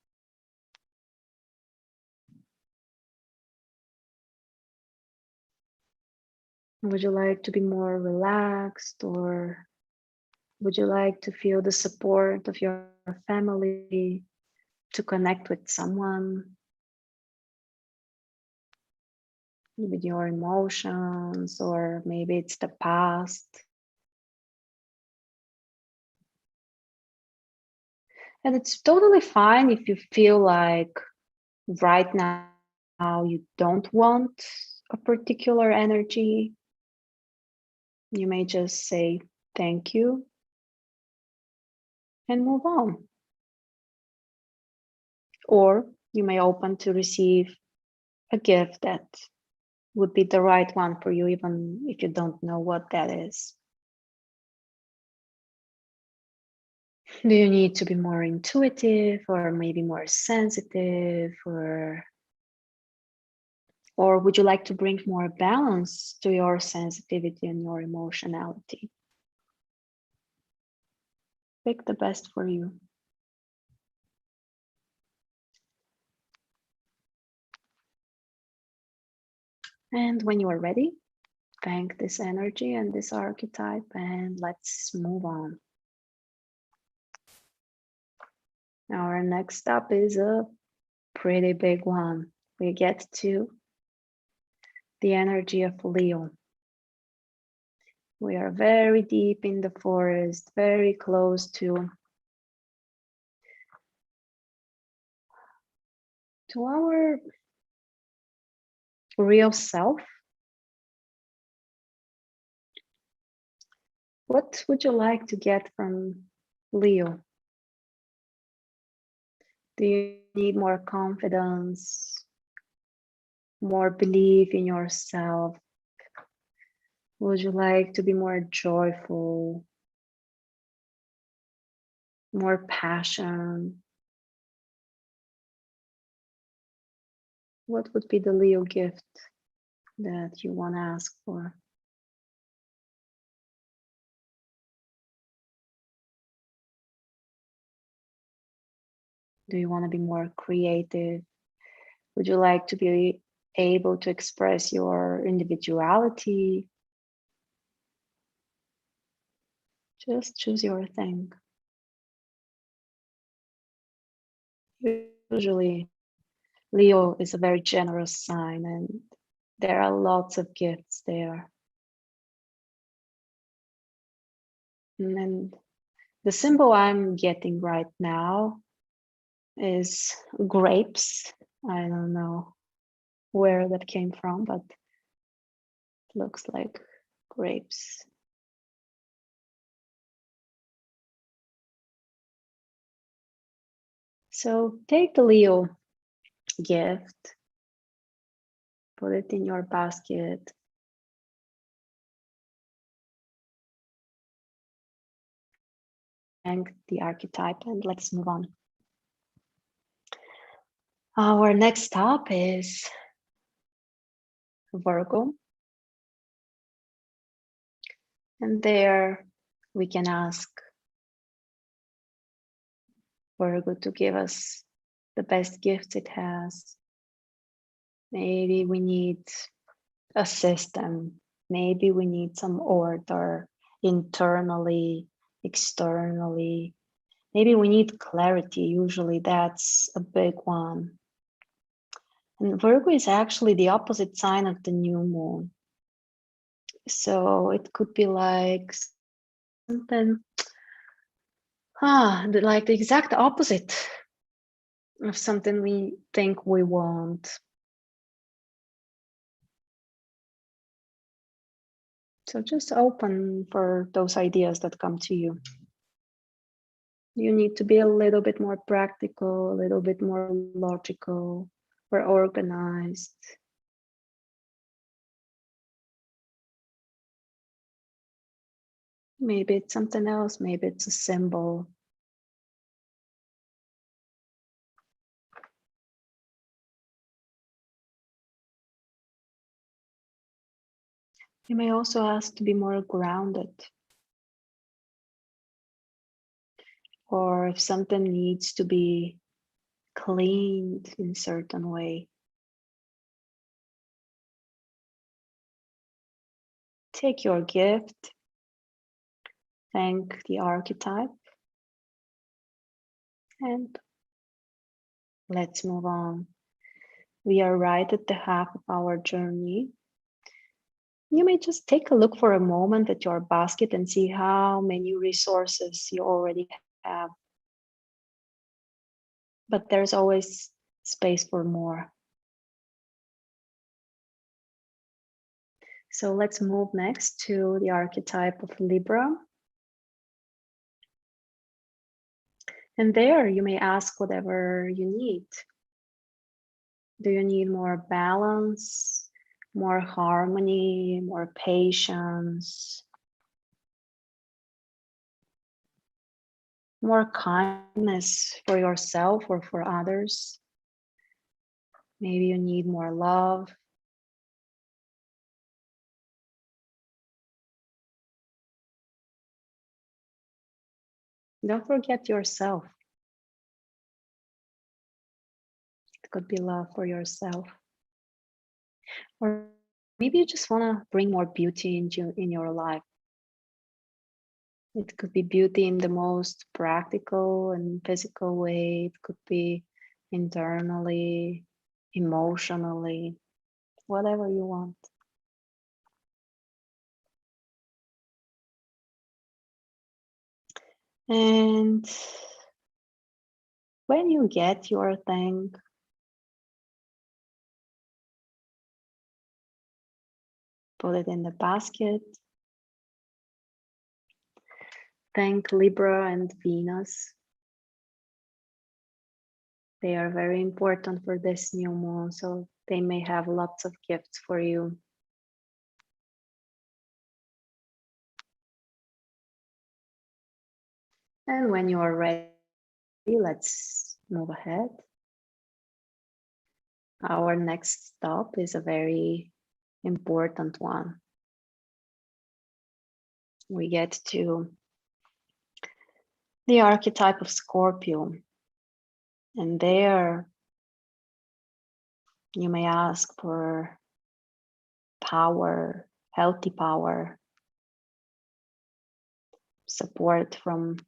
Would you like to be more relaxed, or would you like to feel the support of your family, to connect with someone, with your emotions, or maybe it's the past? And it's totally fine if you feel like right now you don't want a particular energy. You may just say thank you and move on. Or you may open to receive a gift that would be the right one for you, even if you don't know what that is. Do you need to be more intuitive, or maybe more sensitive, or would you like to bring more balance to your sensitivity and your emotionality? Pick the best for you. And when you are ready, thank this energy and this archetype, and let's move on. Our next up is a pretty big one. We get to the energy of Leo. We are very deep in the forest, very close to our real self. What would you like to get from Leo? Do you need more confidence, more belief in yourself? Would you like to be more joyful, more passion? What would be the Leo gift that you want to ask for? Do you want to be more creative? Would you like to be able to express your individuality? Just choose your thing. Usually, Leo is a very generous sign, and there are lots of gifts there. And the symbol I'm getting right now is grapes. I don't know where that came from, but it looks like grapes. So take the Leo gift, put it in your basket. And the archetype, and let's move on. Our next stop is Virgo. And there we can ask Virgo to give us the best gifts it has. Maybe we need a system. Maybe we need some order internally, externally. Maybe we need clarity. Usually that's a big one. And Virgo is actually the opposite sign of the new moon. So it could be like something, like the exact opposite of something we think we want. So just open for those ideas that come to you. You need to be a little bit more practical, a little bit more logical, or organized. Maybe it's something else, maybe it's a symbol. You may also ask to be more grounded. Or if something needs to be cleaned in a certain way. Take your gift, thank the archetype, and let's move on. We are right at the half of our journey. You may just take a look for a moment at your basket and see how many resources you already have. But there's always space for more. So let's move next to the archetype of Libra. And there you may ask whatever you need. Do you need more balance, more harmony, more patience, more kindness for yourself or for others? Maybe you need more love. Don't forget yourself. It could be love for yourself. Or maybe you just want to bring more beauty in your life. It could be beauty in the most practical and physical way. It could be internally, emotionally, whatever you want. And when you get your thing, put it in the basket. Thank Libra and Venus. They are very important for this new moon, so they may have lots of gifts for you. And when you are ready, let's move ahead. Our next stop is a very important one. We get to the archetype of Scorpio. And there you may ask for power, healthy power, support from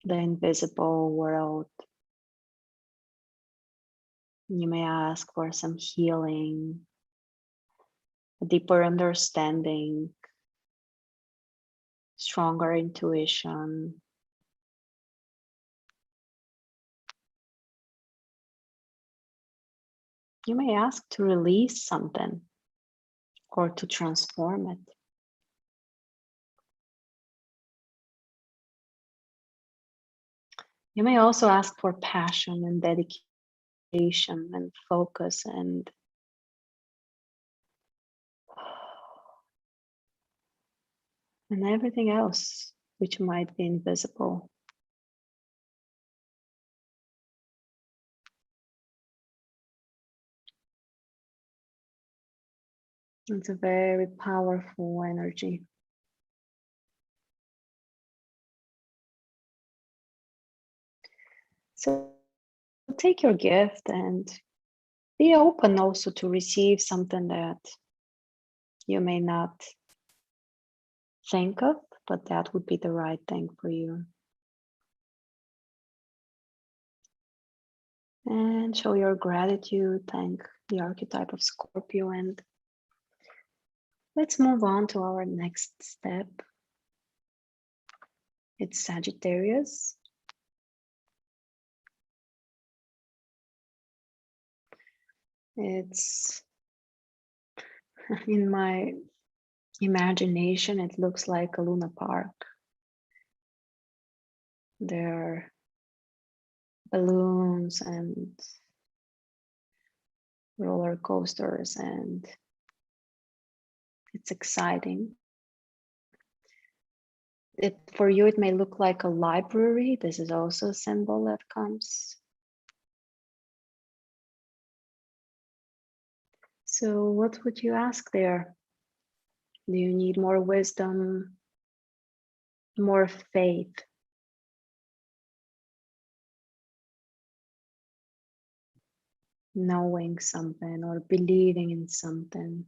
the invisible world. You may ask for some healing, a deeper understanding, stronger intuition. You may ask to release something or to transform it. You may also ask for passion and dedication and focus and everything else which might be invisible. It's a very powerful energy. So take your gift and be open also to receive something that you may not think of, but that would be the right thing for you. And show your gratitude, thank the archetype of Scorpio, and let's move on to our next step. It's Sagittarius. It's in my imagination, it looks like a Luna Park. There are balloons and roller coasters, and it's exciting. For you, it may look like a library. This is also a symbol that comes. So what would you ask there? Do you need more wisdom, more faith? Knowing something or believing in something?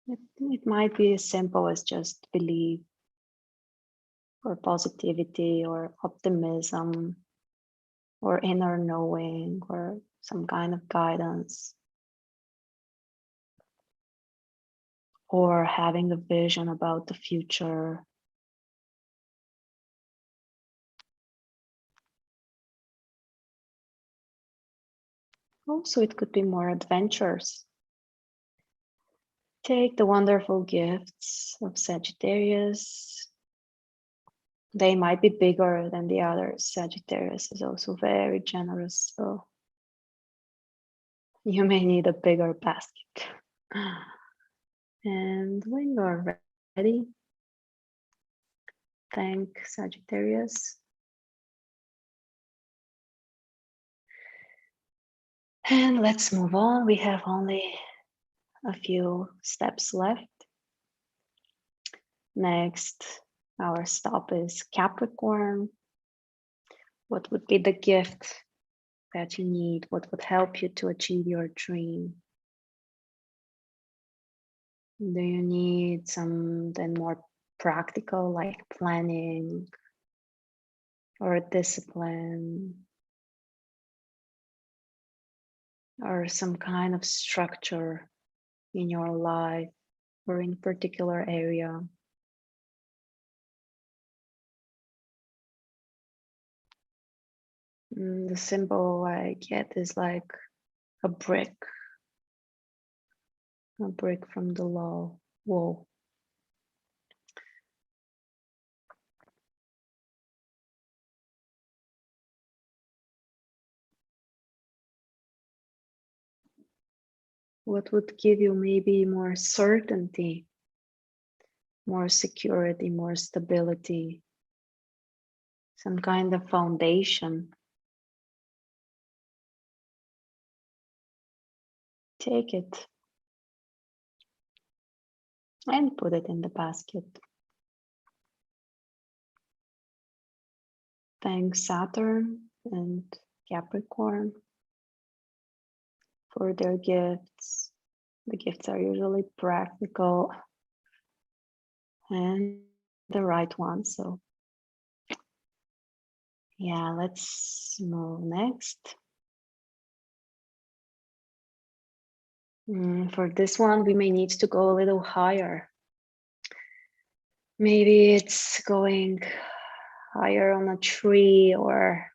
It might be as simple as just belief or positivity or optimism or inner knowing or some kind of guidance, or having a vision about the future. Also, it could be more adventures. Take the wonderful gifts of Sagittarius. They might be bigger than the others. Sagittarius is also very generous, so you may need a bigger basket. And when you're ready, thank Sagittarius. And let's move on. We have only a few steps left. Next, our stop is Capricorn. What would be the gift that you need? What would help you to achieve your dream? Do you need something more practical, like planning or discipline, or some kind of structure in your life or in particular area? The symbol I get is like a brick from the wall. What would give you maybe more certainty, more security, more stability, some kind of foundation? Take it and put it in the basket. Thank Saturn and Capricorn for their gifts. The gifts are usually practical and the right ones. So yeah, let's move next. For this one, we may need to go a little higher. Maybe it's going higher on a tree or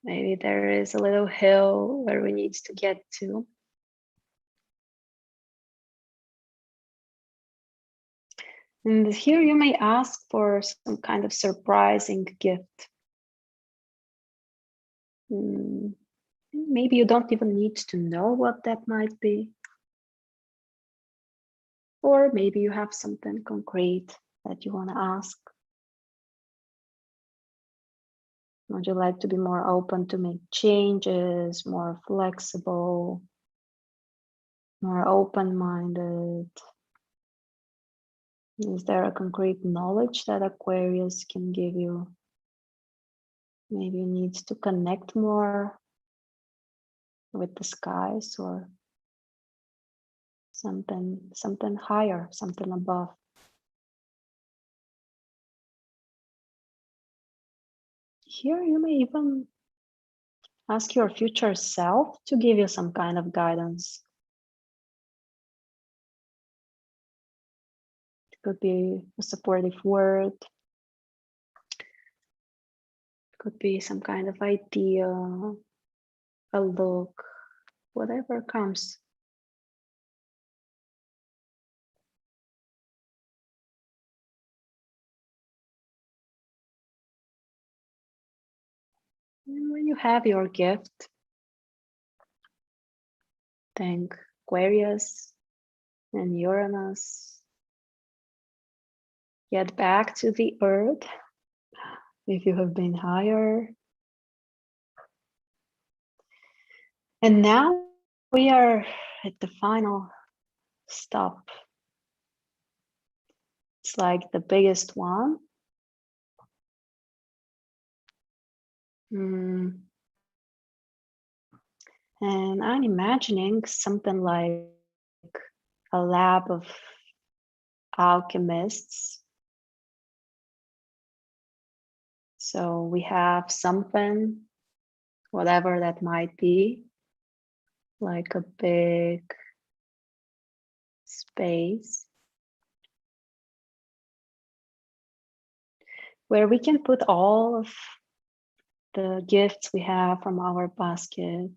Maybe there is a little hill where we need to get to. And here you may ask for some kind of surprising gift. Maybe you don't even need to know what that might be. Or maybe you have something concrete that you want to ask. Would you like to be more open to make changes, more flexible, more open-minded? Is there a concrete knowledge that Aquarius can give you? Maybe you need to connect more with the skies or something higher, something above. Here you may even ask your future self to give you some kind of guidance. It could be a supportive word. It could be some kind of idea, a look, whatever comes. And when you have your gift, thank Aquarius and Uranus. Get back to the earth if you have been higher. And now we are at the final stop. It's like the biggest one. And I'm imagining something like a lab of alchemists. So we have something, whatever that might be, like a big space where we can put all of the gifts we have from our basket.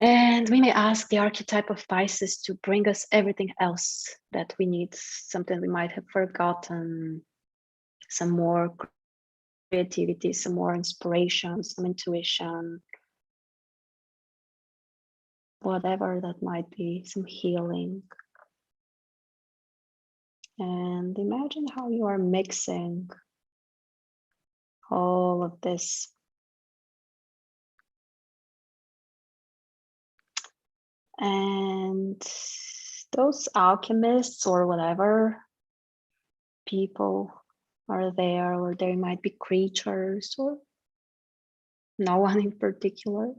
And we may ask the archetype of Pisces to bring us everything else that we need, something we might have forgotten, some more creativity, some more inspiration, some intuition, whatever that might be, some healing. And imagine how you are mixing all of this. And those alchemists or whatever people are there, or there might be creatures or no one in particular.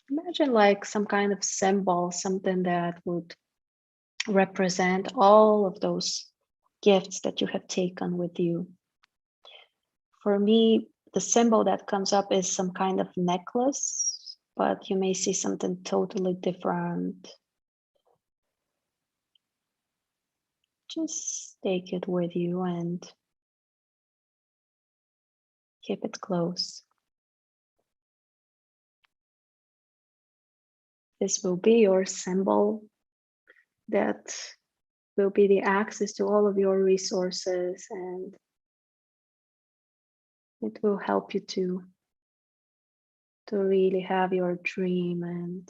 Imagine like some kind of symbol, something that would represent all of those gifts that you have taken with you. For me, the symbol that comes up is some kind of necklace, but you may see something totally different. Just take it with you and keep it close. This will be your symbol that will be the access to all of your resources, and it will help you to really have your dream and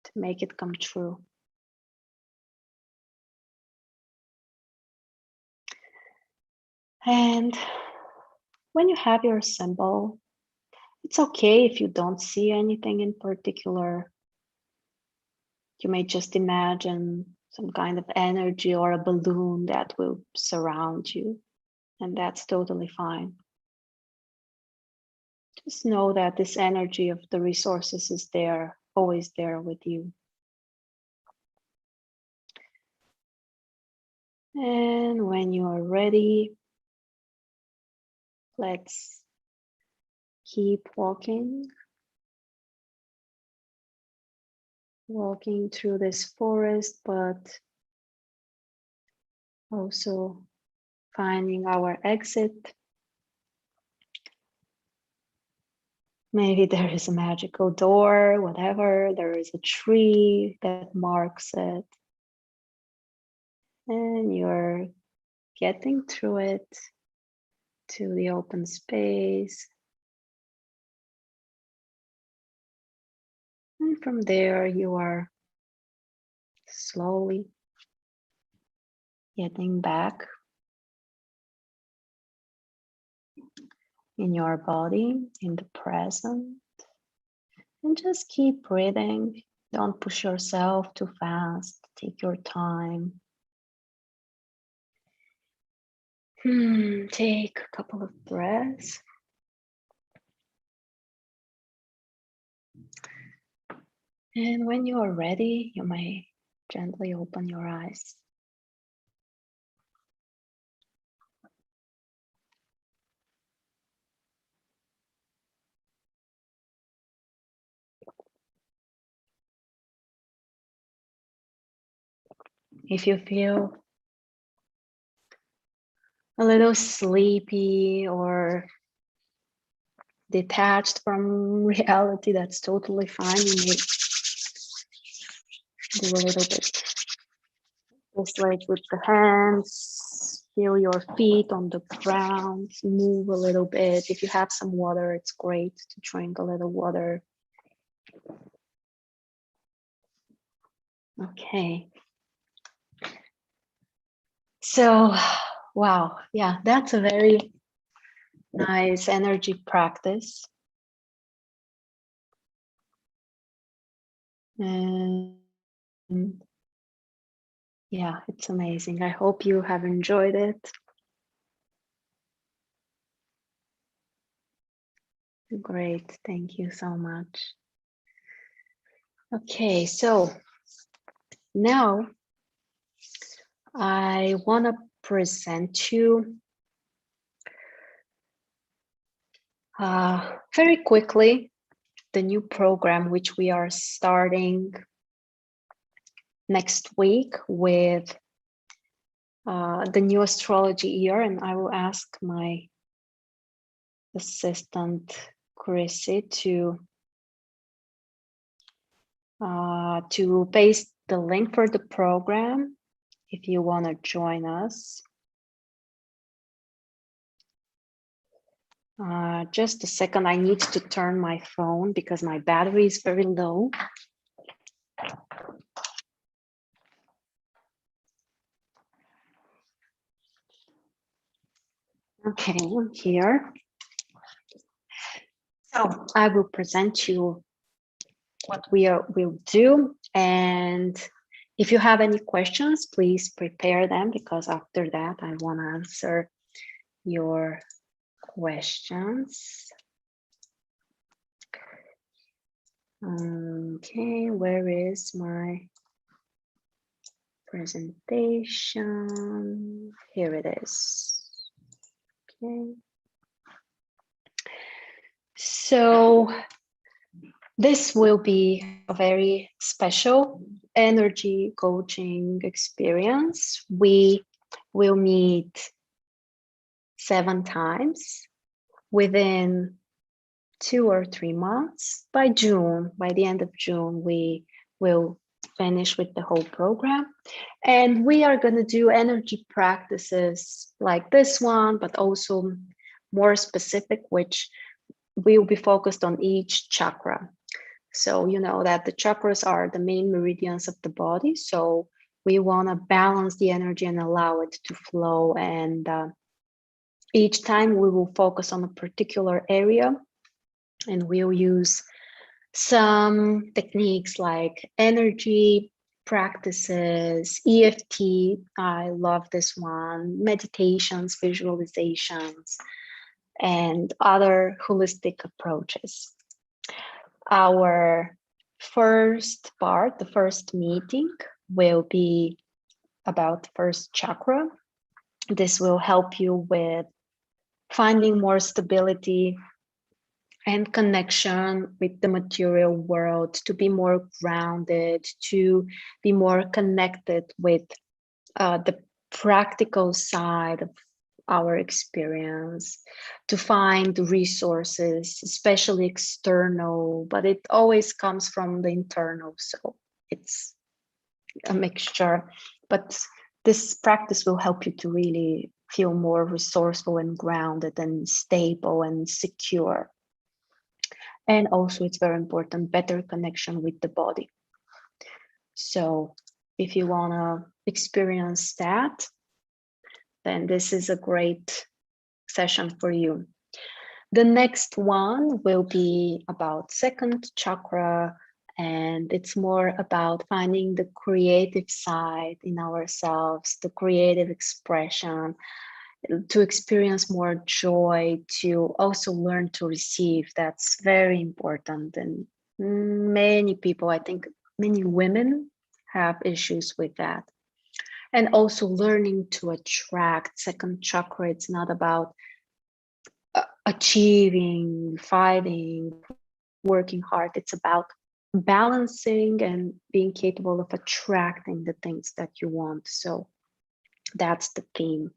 to make it come true. And when you have your symbol, it's okay if you don't see anything in particular. You may just imagine some kind of energy or a balloon that will surround you, and that's totally fine. Just know that this energy of the resources is there, always there with you. And when you are ready, let's keep walking through this forest, but Also finding our exit. Maybe there is a magical door, whatever. There is a tree that marks it. And you're getting through it to the open space. And from there, you are slowly getting back in your body, in the present. And just keep breathing. Don't push yourself too fast. Take your time. Take a couple of breaths. And when you are ready, you may gently open your eyes. If you feel a little sleepy or detached from reality, that's totally fine. You may do a little bit just like with the hands, feel your feet on the ground, move a little bit. If you have some water, it's great to drink a little water. Okay. So, wow, yeah, that's a very nice energy practice. And yeah, it's amazing. I hope you have enjoyed it. Great, thank you so much. Okay, so now I want to present you very quickly the new program which we are starting next week with the new astrology year, and I will ask my assistant Chrissy to paste the link for the program if you want to join us. Just a second, I need to turn my phone because my battery is very low. Okay, I'm here. So I will present you what we'll do, and if you have any questions, please prepare them, because after that I want to answer your questions. Okay, where is my presentation? Here it is. Okay. So this will be a very special energy coaching experience. We will meet 7 times within 2 or 3 months. By June, by the end of June, we will finish with the whole program. And we are going to do energy practices like this one, but also more specific, which will be focused on each chakra. So you know that the chakras are the main meridians of the body. So we want to balance the energy and allow it to flow. And each time we will focus on a particular area, and we'll use some techniques like energy practices, EFT, I love this one, meditations, visualizations, and other holistic approaches. Our first part, the first meeting, will be about first chakra. This will help you with finding more stability and connection with the material world, to be more grounded, to be more connected with the practical side of our experience, to find resources, especially external, but it always comes from the internal. So it's a mixture, but this practice will help you to really feel more resourceful and grounded and stable and secure. And also, it's very important, better connection with the body. So if you want to experience that, then this is a great session for you. The next one will be about second chakra, and it's more about finding the creative side in ourselves, the creative expression, to experience more joy, to also learn to receive. That's very important. And many people, I think many women have issues with that. And also learning to attract. Second chakra, it's not about achieving, fighting, working hard. It's about balancing and being capable of attracting the things that you want. So that's the theme.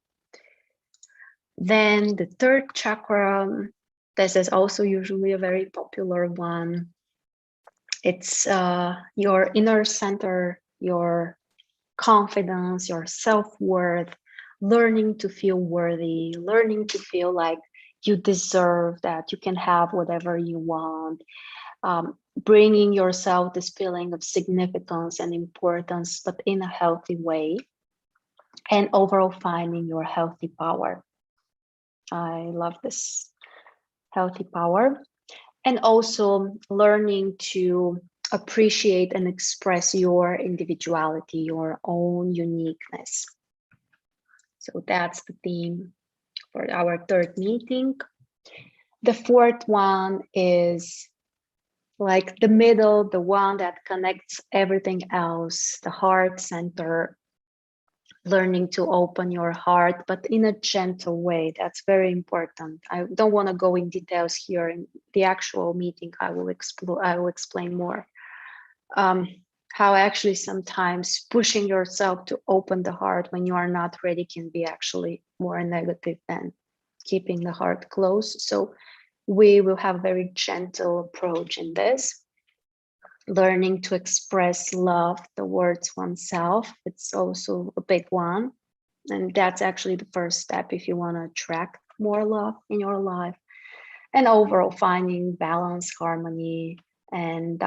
Then the third chakra, this is also usually a very popular one. It's your inner center, your confidence, your self-worth, learning to feel worthy, learning to feel like you deserve, that you can have whatever you want, bringing yourself this feeling of significance and importance, but in a healthy way, and overall finding your healthy power. I love this healthy power. And also learning to appreciate and express your individuality, your own uniqueness. So that's the theme for our third meeting. The fourth one is like the middle, the one that connects everything else, the heart center, learning to open your heart, but in a gentle way. That's very important. I don't want to go in details here. In the actual meeting, I will explain more. How actually sometimes pushing yourself to open the heart when you are not ready can be actually more negative than keeping the heart closed. So we will have a very gentle approach in this. Learning to express love towards oneself, it's also a big one. And that's actually the first step if you want to attract more love in your life. And overall finding balance, harmony, and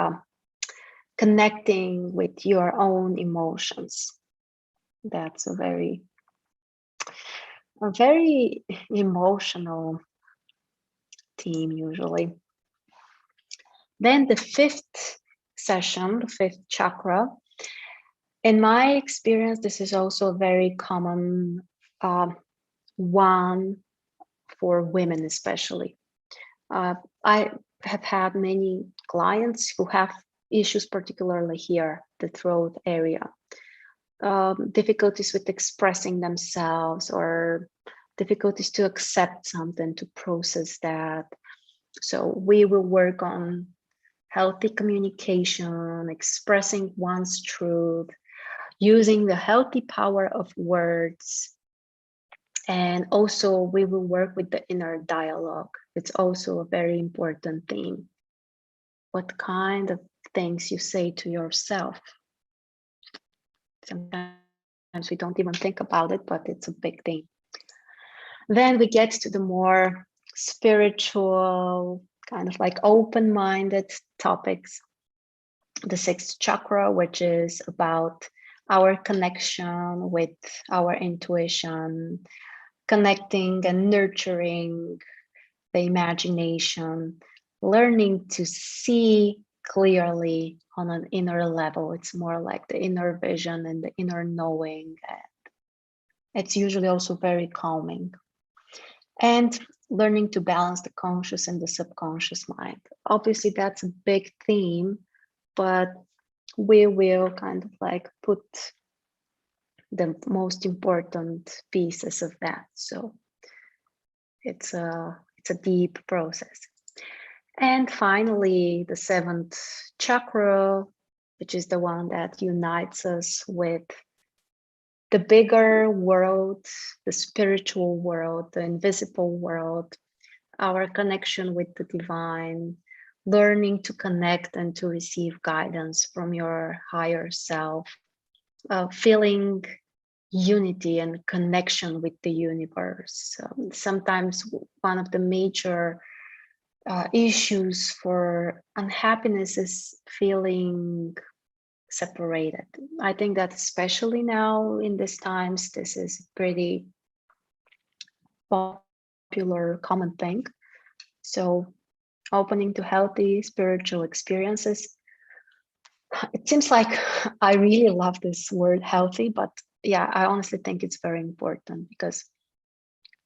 connecting with your own emotions. That's a very emotional theme usually. Then the fifth session, the fifth chakra. In my experience, this is also a very common one for women, especially. I have had many clients who have issues, particularly here, the throat area. Difficulties with expressing themselves, or difficulties to accept something, to process that. So we will work on healthy communication, expressing one's truth, using the healthy power of words. And also we will work with the inner dialogue. It's also a very important theme. What kind of things you say to yourself. Sometimes we don't even think about it, but it's a big thing. Then we get to the more spiritual, kind of like open-minded topics. The sixth chakra, which is about our connection with our intuition, connecting and nurturing the imagination, learning to see clearly on an inner level. It's more like the inner vision and the inner knowing. It's usually also very calming. And learning to balance the conscious and the subconscious mind. Obviously, that's a big theme, but we will kind of like put the most important pieces of that. So it's a deep process. And finally, the seventh chakra, which is the one that unites us with the bigger world, the spiritual world, the invisible world, our connection with the divine, learning to connect and to receive guidance from your higher self, feeling unity and connection with the universe. Sometimes one of the major issues for unhappiness is feeling separated. I think that especially now in these times, this is a pretty popular, common thing. So opening to healthy spiritual experiences. It seems like I really love this word healthy, but yeah, I honestly think it's very important because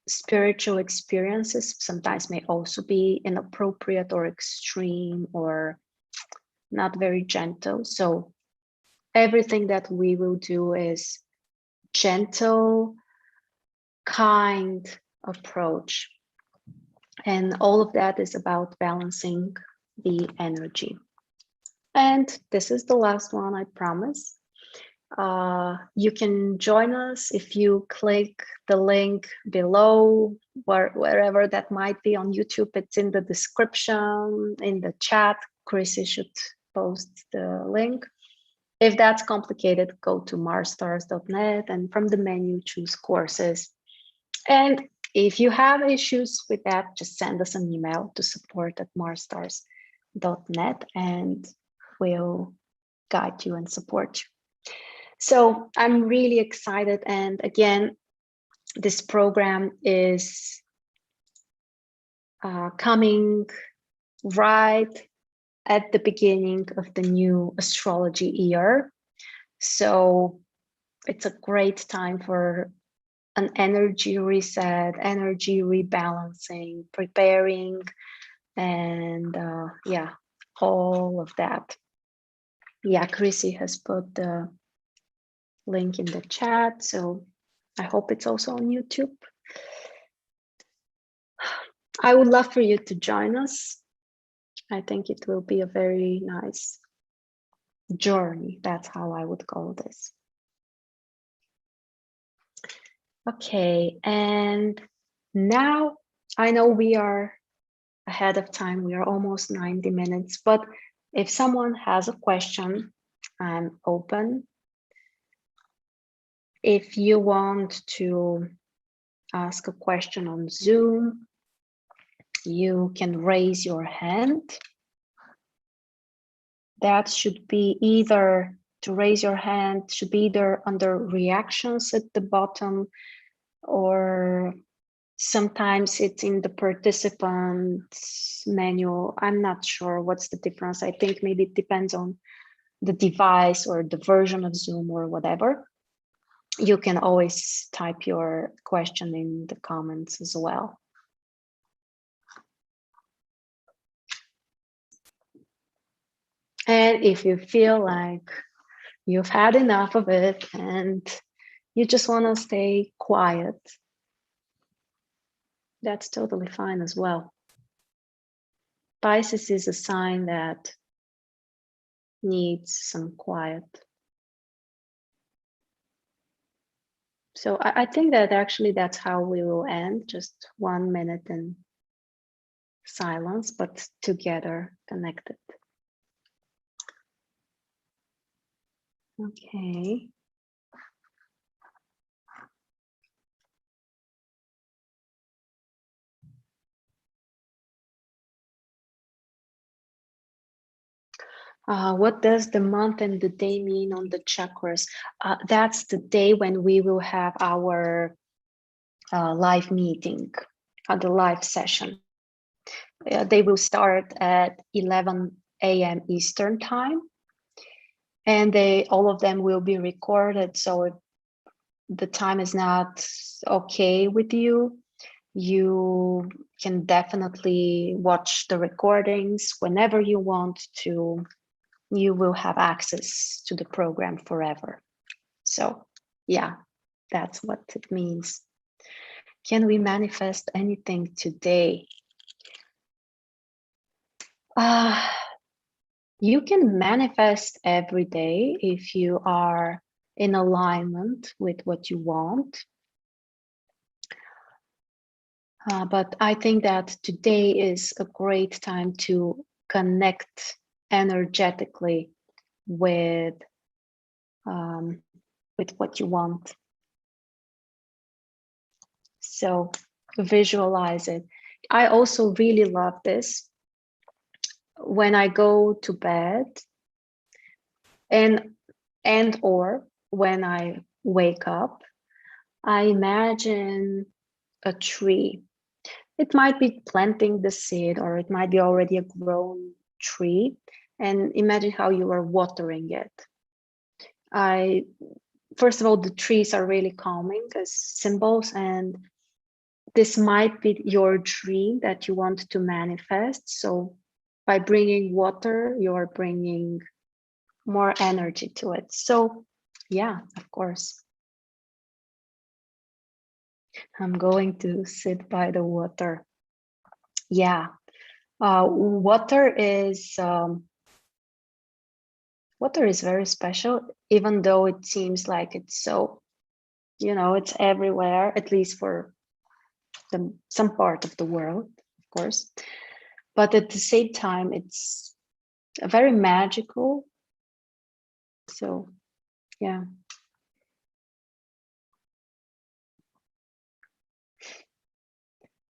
spiritual experiences sometimes may also be inappropriate or extreme or not very gentle. So everything that we will do is gentle, kind approach. And all of that is about balancing the energy. And this is the last one, I promise. You can join us if you click the link below, wherever that might be on YouTube. It's in the description, in the chat. Chrissy should post the link. If that's complicated, go to marsstars.net and from the menu, choose courses. And if you have issues with that, just send us an email to support@marsstars.net and we'll guide you and support you. So I'm really excited. And again, this program is coming right at the beginning of the new astrology year. So it's a great time for an energy reset, energy rebalancing, preparing, and yeah, all of that. Yeah, Chrissy has put the link in the chat, so I hope it's also on YouTube. I would love for you to join us. I think it will be a very nice journey. That's how I would call this. Okay, and now I know we are ahead of time. We are almost 90 minutes, but if someone has a question, I'm open. If you want to ask a question on Zoom, you can raise your hand. That should be either, to raise your hand, should be either under reactions at the bottom, or sometimes it's in the participants menu. I'm not sure what's the difference. I think maybe it depends on the device or the version of Zoom or whatever. You can always type your question in the comments as well. And if you feel like you've had enough of it and you just want to stay quiet, that's totally fine as well. Pisces is a sign that needs some quiet. So I think that actually that's how we will end, just 1 minute in silence, but together, connected. Okay. What does the month and the day mean on the chakras? That's the day when we will have our live meeting, the live session. They will start at 11 a.m. Eastern time, and all of them will be recorded. So if the time is not okay with you, you can definitely watch the recordings whenever you want to. You will have access to the program forever. So yeah, that's what it means. Can we manifest anything today? You can manifest every day if you are in alignment with what you want. But I think that today is a great time to connect energetically with what you want. So visualize it. I also really love this when I go to bed and or when I wake up. I imagine a tree. It might be planting the seed, or it might be already a grown tree, and imagine how you are watering it. First of all, the trees are really calming as symbols, and this might be your dream that you want to manifest. So by bringing water, you're bringing more energy to it. So yeah, of course. I'm going to sit by the water. Yeah, water is very special, even though it seems like it's so, it's everywhere, at least for some part of the world, of course. But at the same time, it's very magical. So yeah.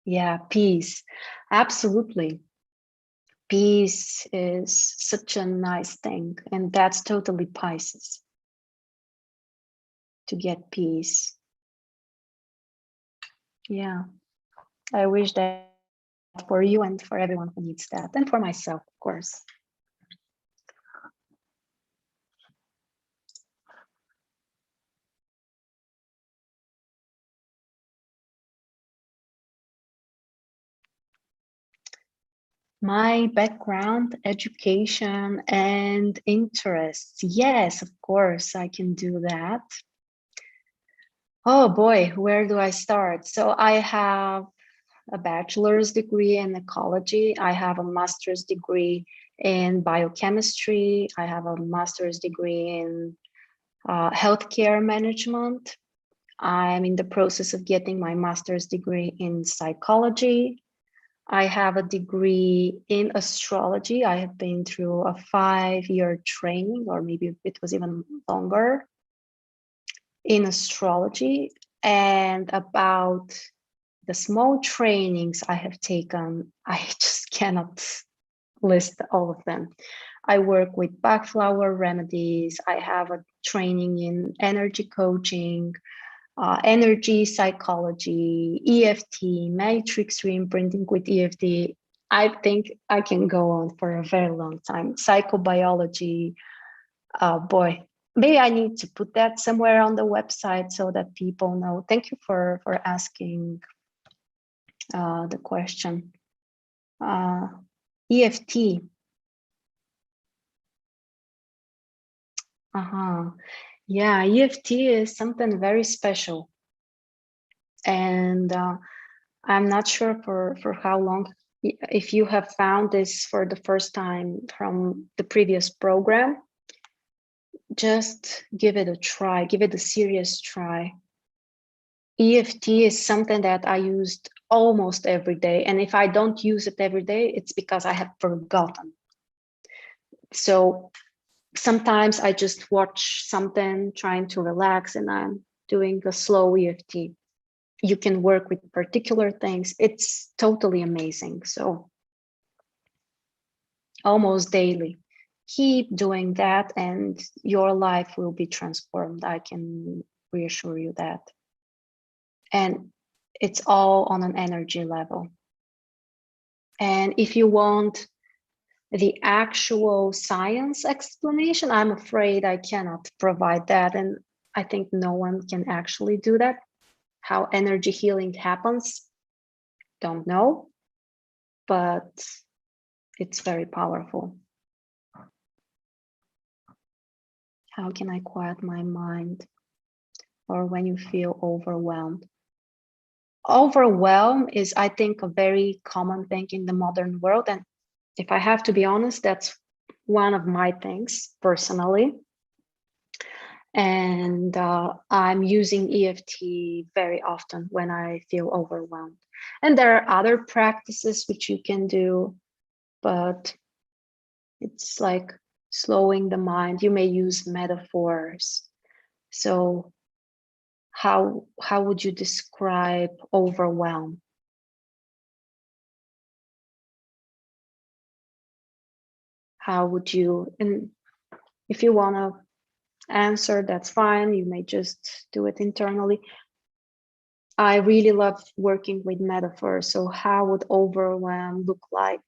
Yeah, peace. Absolutely. Peace is such a nice thing, and that's totally Pisces, to get peace. Yeah, I wish that for you and for everyone who needs that, and for myself, of course. My background, education, and interests. Yes, of course, I can do that. Oh boy, where do I start? So I have a bachelor's degree in ecology. I have a master's degree in biochemistry. I have a master's degree in healthcare management. I'm in the process of getting my master's degree in psychology. I have a degree in astrology. I have been through a 5-year training, or maybe it was even longer, in astrology. And about the small trainings I have taken, I just cannot list all of them. I work with Bach flower remedies. I have a training in energy coaching, energy psychology, EFT, matrix reimprinting with EFT. I think I can go on for a very long time. Psychobiology, boy, maybe I need to put that somewhere on the website so that people know. Thank you for asking the question. EFT. Yeah, EFT is something very special. And I'm not sure for how long, if you have found this for the first time from the previous program, just give it a try, give it a serious try. EFT is something that I used almost every day. And if I don't use it every day, it's because I have forgotten. So sometimes I just watch something trying to relax and I'm doing a slow EFT. You can work with particular things. It's totally amazing. So almost daily, keep doing that and your life will be transformed. I can reassure you that. And it's all on an energy level. And if you want the actual science explanation, I'm afraid I cannot provide that. And I think no one can actually do that. How energy healing happens, don't know, but it's very powerful. How can I quiet my mind? Or when you feel overwhelmed. Overwhelm is, I think, a very common thing in the modern world. And if I have to be honest, that's one of my things personally. And I'm using EFT very often when I feel overwhelmed. And there are other practices which you can do, but it's like slowing the mind. You may use metaphors. So how would you describe overwhelm? How would you, and if you want to answer, that's fine. You may just do it internally. I really love working with metaphors. So how would overwhelm look like?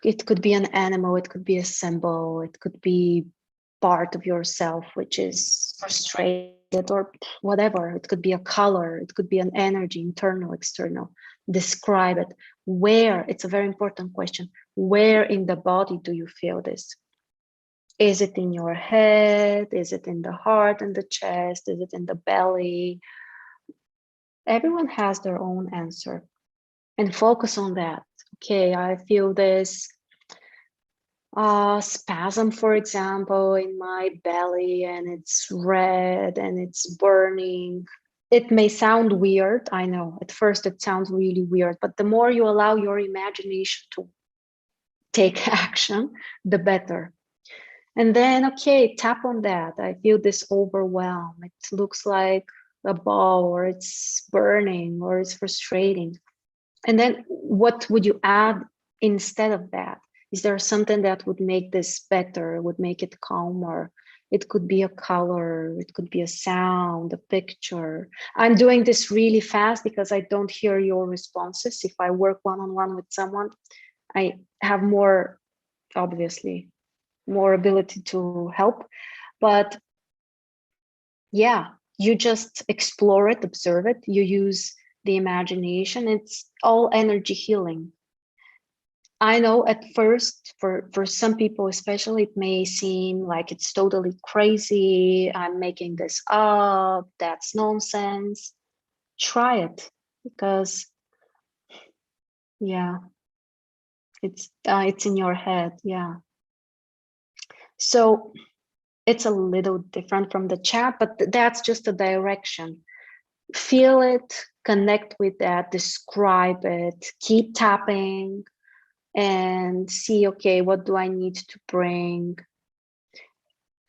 It could be an animal, it could be a symbol, it could be part of yourself which is frustrated or whatever. It could be a color, it could be an energy, internal, external. Describe it. Where? It's a very important question. Where in the body do you feel this? Is it in your head? Is it in the heart and the chest? Is it in the belly? Everyone has their own answer, and focus on that. Okay, I feel this spasm, for example, in my belly, and it's red and it's burning. It may sound weird. I know at first it sounds really weird, but the more you allow your imagination to take action, the better. And then, okay, tap on that. I feel this overwhelm. It looks like a ball, or it's burning, or it's frustrating. And then what would you add instead of that? Is there something that would make this better, would make it calmer? It could be a color, it could be a sound, a picture. I'm doing this really fast because I don't hear your responses. If I work one-on-one with someone, I have more, obviously, more ability to help. But yeah, you just explore it, observe it, you use the imagination. It's all energy healing. I know at first, for some people especially, it may seem like it's totally crazy. I'm making this up. That's nonsense. Try it, because yeah, it's in your head. Yeah. So it's a little different from the chat, but that's just a direction. Feel it, connect with that, describe it, keep tapping, and see, okay, what do I need to bring?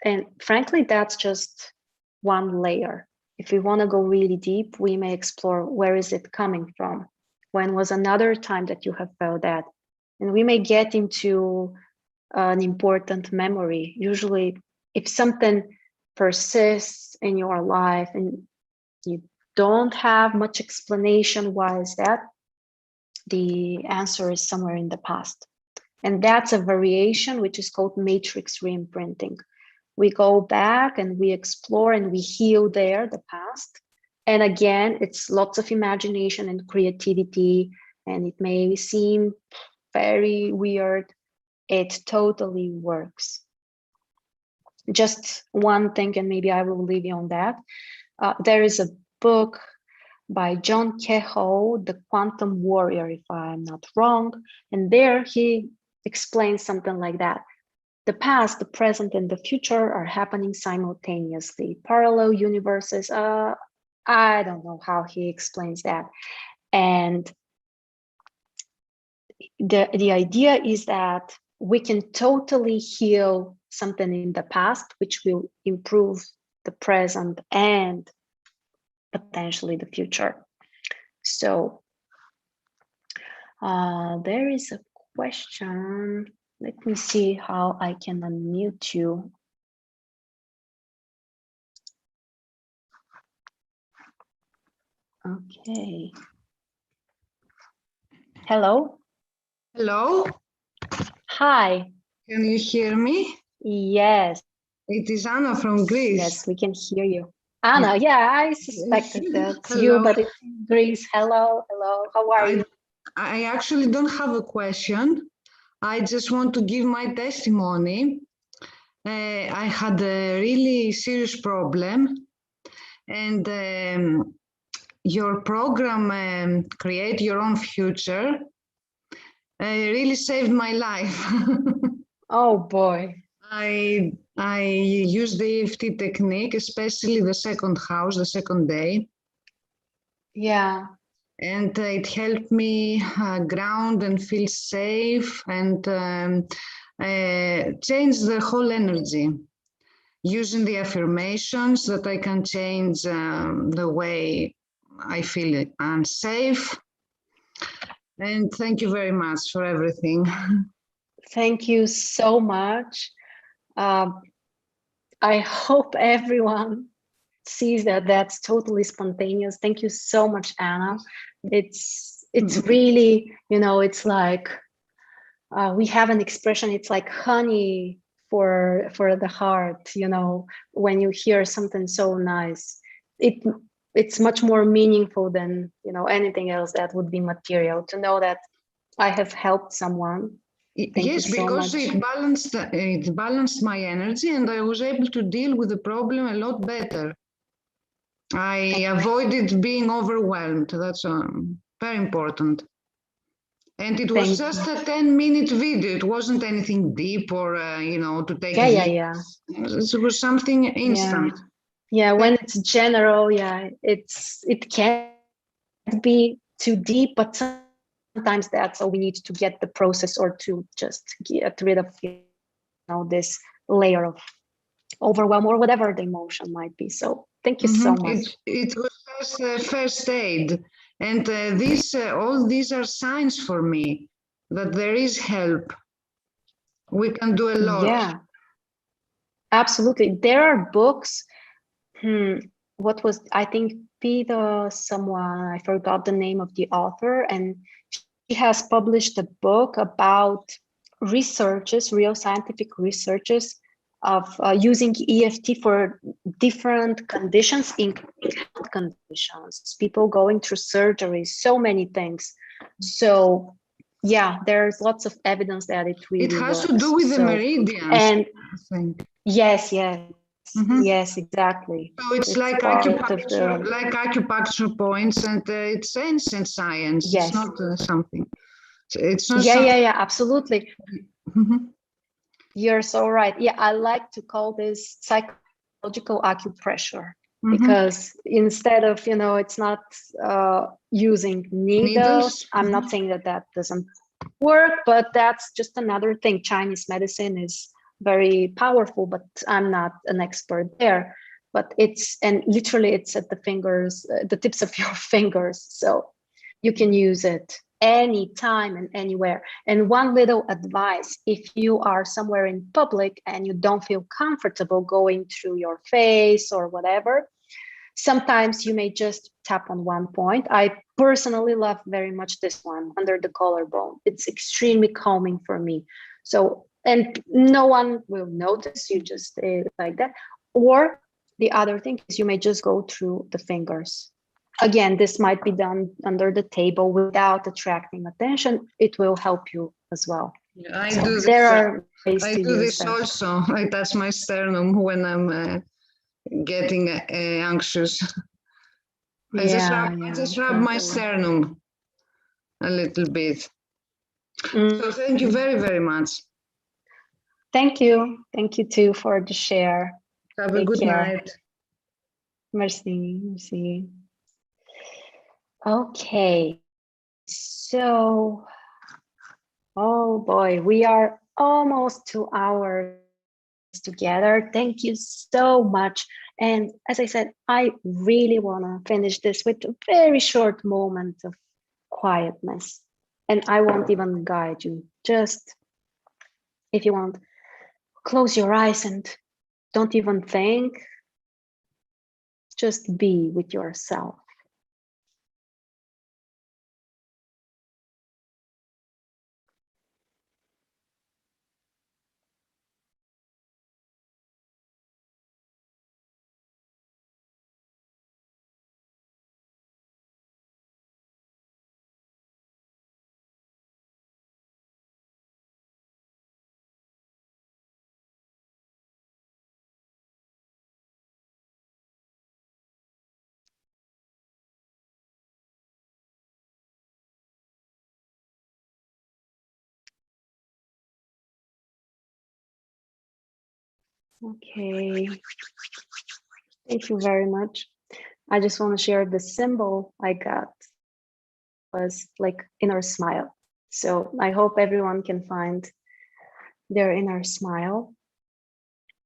And frankly, that's just one layer. If we want to go really deep, we may explore, where is it coming from? When was another time that you have felt that? And we may get into an important memory. Usually, if something persists in your life and you don't have much explanation why is that, the answer is somewhere in the past. And that's a variation which is called matrix reimprinting. We go back and we explore and we heal there, the past. And again, it's lots of imagination and creativity, and it may seem very weird. It totally works. Just one thing, and maybe I will leave you on that. There is a book by John Kehoe, The Quantum Warrior, if I'm not wrong. And there he explains something like that. The past, the present, and the future are happening simultaneously. Parallel universes. I don't know how he explains that. And the idea is that we can totally heal something in the past, which will improve the present and potentially the future. So there is a question. Let me see how I can unmute you. Okay. Hello. Hello. Hi. Can you hear me? Yes. It is Anna from Greece. Yes, we can hear you. Anna, yeah, I suspected that's you, but it's Greece. Hello, hello. How are you? I actually don't have a question. I just want to give my testimony. I had a really serious problem, and your program, Create Your Own Future, really saved my life. Oh boy. I I use the EFT technique, especially the second house, the second day. Yeah. And it helped me ground and feel safe and change the whole energy. Using the affirmations that I can change the way I feel unsafe. And thank you very much for everything. Thank you so much. I hope everyone sees that that's totally spontaneous. Thank you so much, Anna. It's really, you know, it's like we have an expression, it's like honey for the heart, you know, when you hear something so nice. It's much more meaningful than, you know, anything else that would be material, to know that I have helped someone. Thank you so because much. it balanced my energy and I was able to deal with the problem a lot better. I avoided being overwhelmed. That's very important. And it was just a 10-minute video. It wasn't anything deep or, you know, to take yeah. It was something instant. Yeah, when it's general, yeah, it can't be too deep, but sometimes that's all we need to get the process, or to just get rid of, you know, this layer of overwhelm or whatever the emotion might be. So thank you so much. It was just first aid. And all these are signs for me that there is help. We can do a lot. Yeah, absolutely. There are books. What was, I think, Peter someone, I forgot the name of the author, and she has published a book about researches, real scientific researches of using EFT for different conditions, including health conditions, people going through surgery, so many things. So yeah, there's lots of evidence that it really It has works. to do with the meridians, and I think. Yes, yes, exactly. So it's like acupuncture points, and it's ancient science. Yes. It's not something. It's not. Yeah, absolutely. You're so right. Yeah, I like to call this psychological acupressure, because instead of, you know, it's not using needles. I'm not saying that that doesn't work, but that's just another thing. Chinese medicine is very powerful, but I'm not an expert there. But and literally it's at the fingers, the tips of your fingers. So you can use it anytime and anywhere. And one little advice: if you are somewhere in public and you don't feel comfortable going through your face or whatever, sometimes you may just tap on one point. I personally love very much this one, under the collarbone. It's extremely calming for me. So, and no one will notice, you just stay like that. Or the other thing is, you may just go through the fingers. Again, this might be done under the table without attracting attention. It will help you as well. I do this. There are ways I to do use this that. also. I touch my sternum when I'm getting anxious. I just rub my sternum a little bit. So thank you very, very much. Thank you. Thank you too for the share. Have a good night. Merci. Okay. So, oh boy, we are almost 2 hours together. Thank you so much. And as I said, I really want to finish this with a very short moment of quietness. And I won't even guide you. Just, if you want, close your eyes and don't even think. Just be with yourself. Okay. Thank you very much. I just want to share the symbol I got was like inner smile. So I hope everyone can find their inner smile.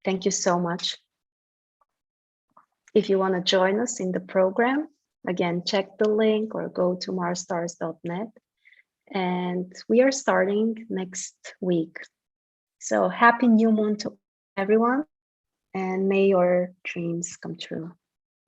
Thank you so much. If you want to join us in the program, again, check the link or go to marsstars.net. And we are starting next week. So happy new moon to everyone, and may your dreams come true.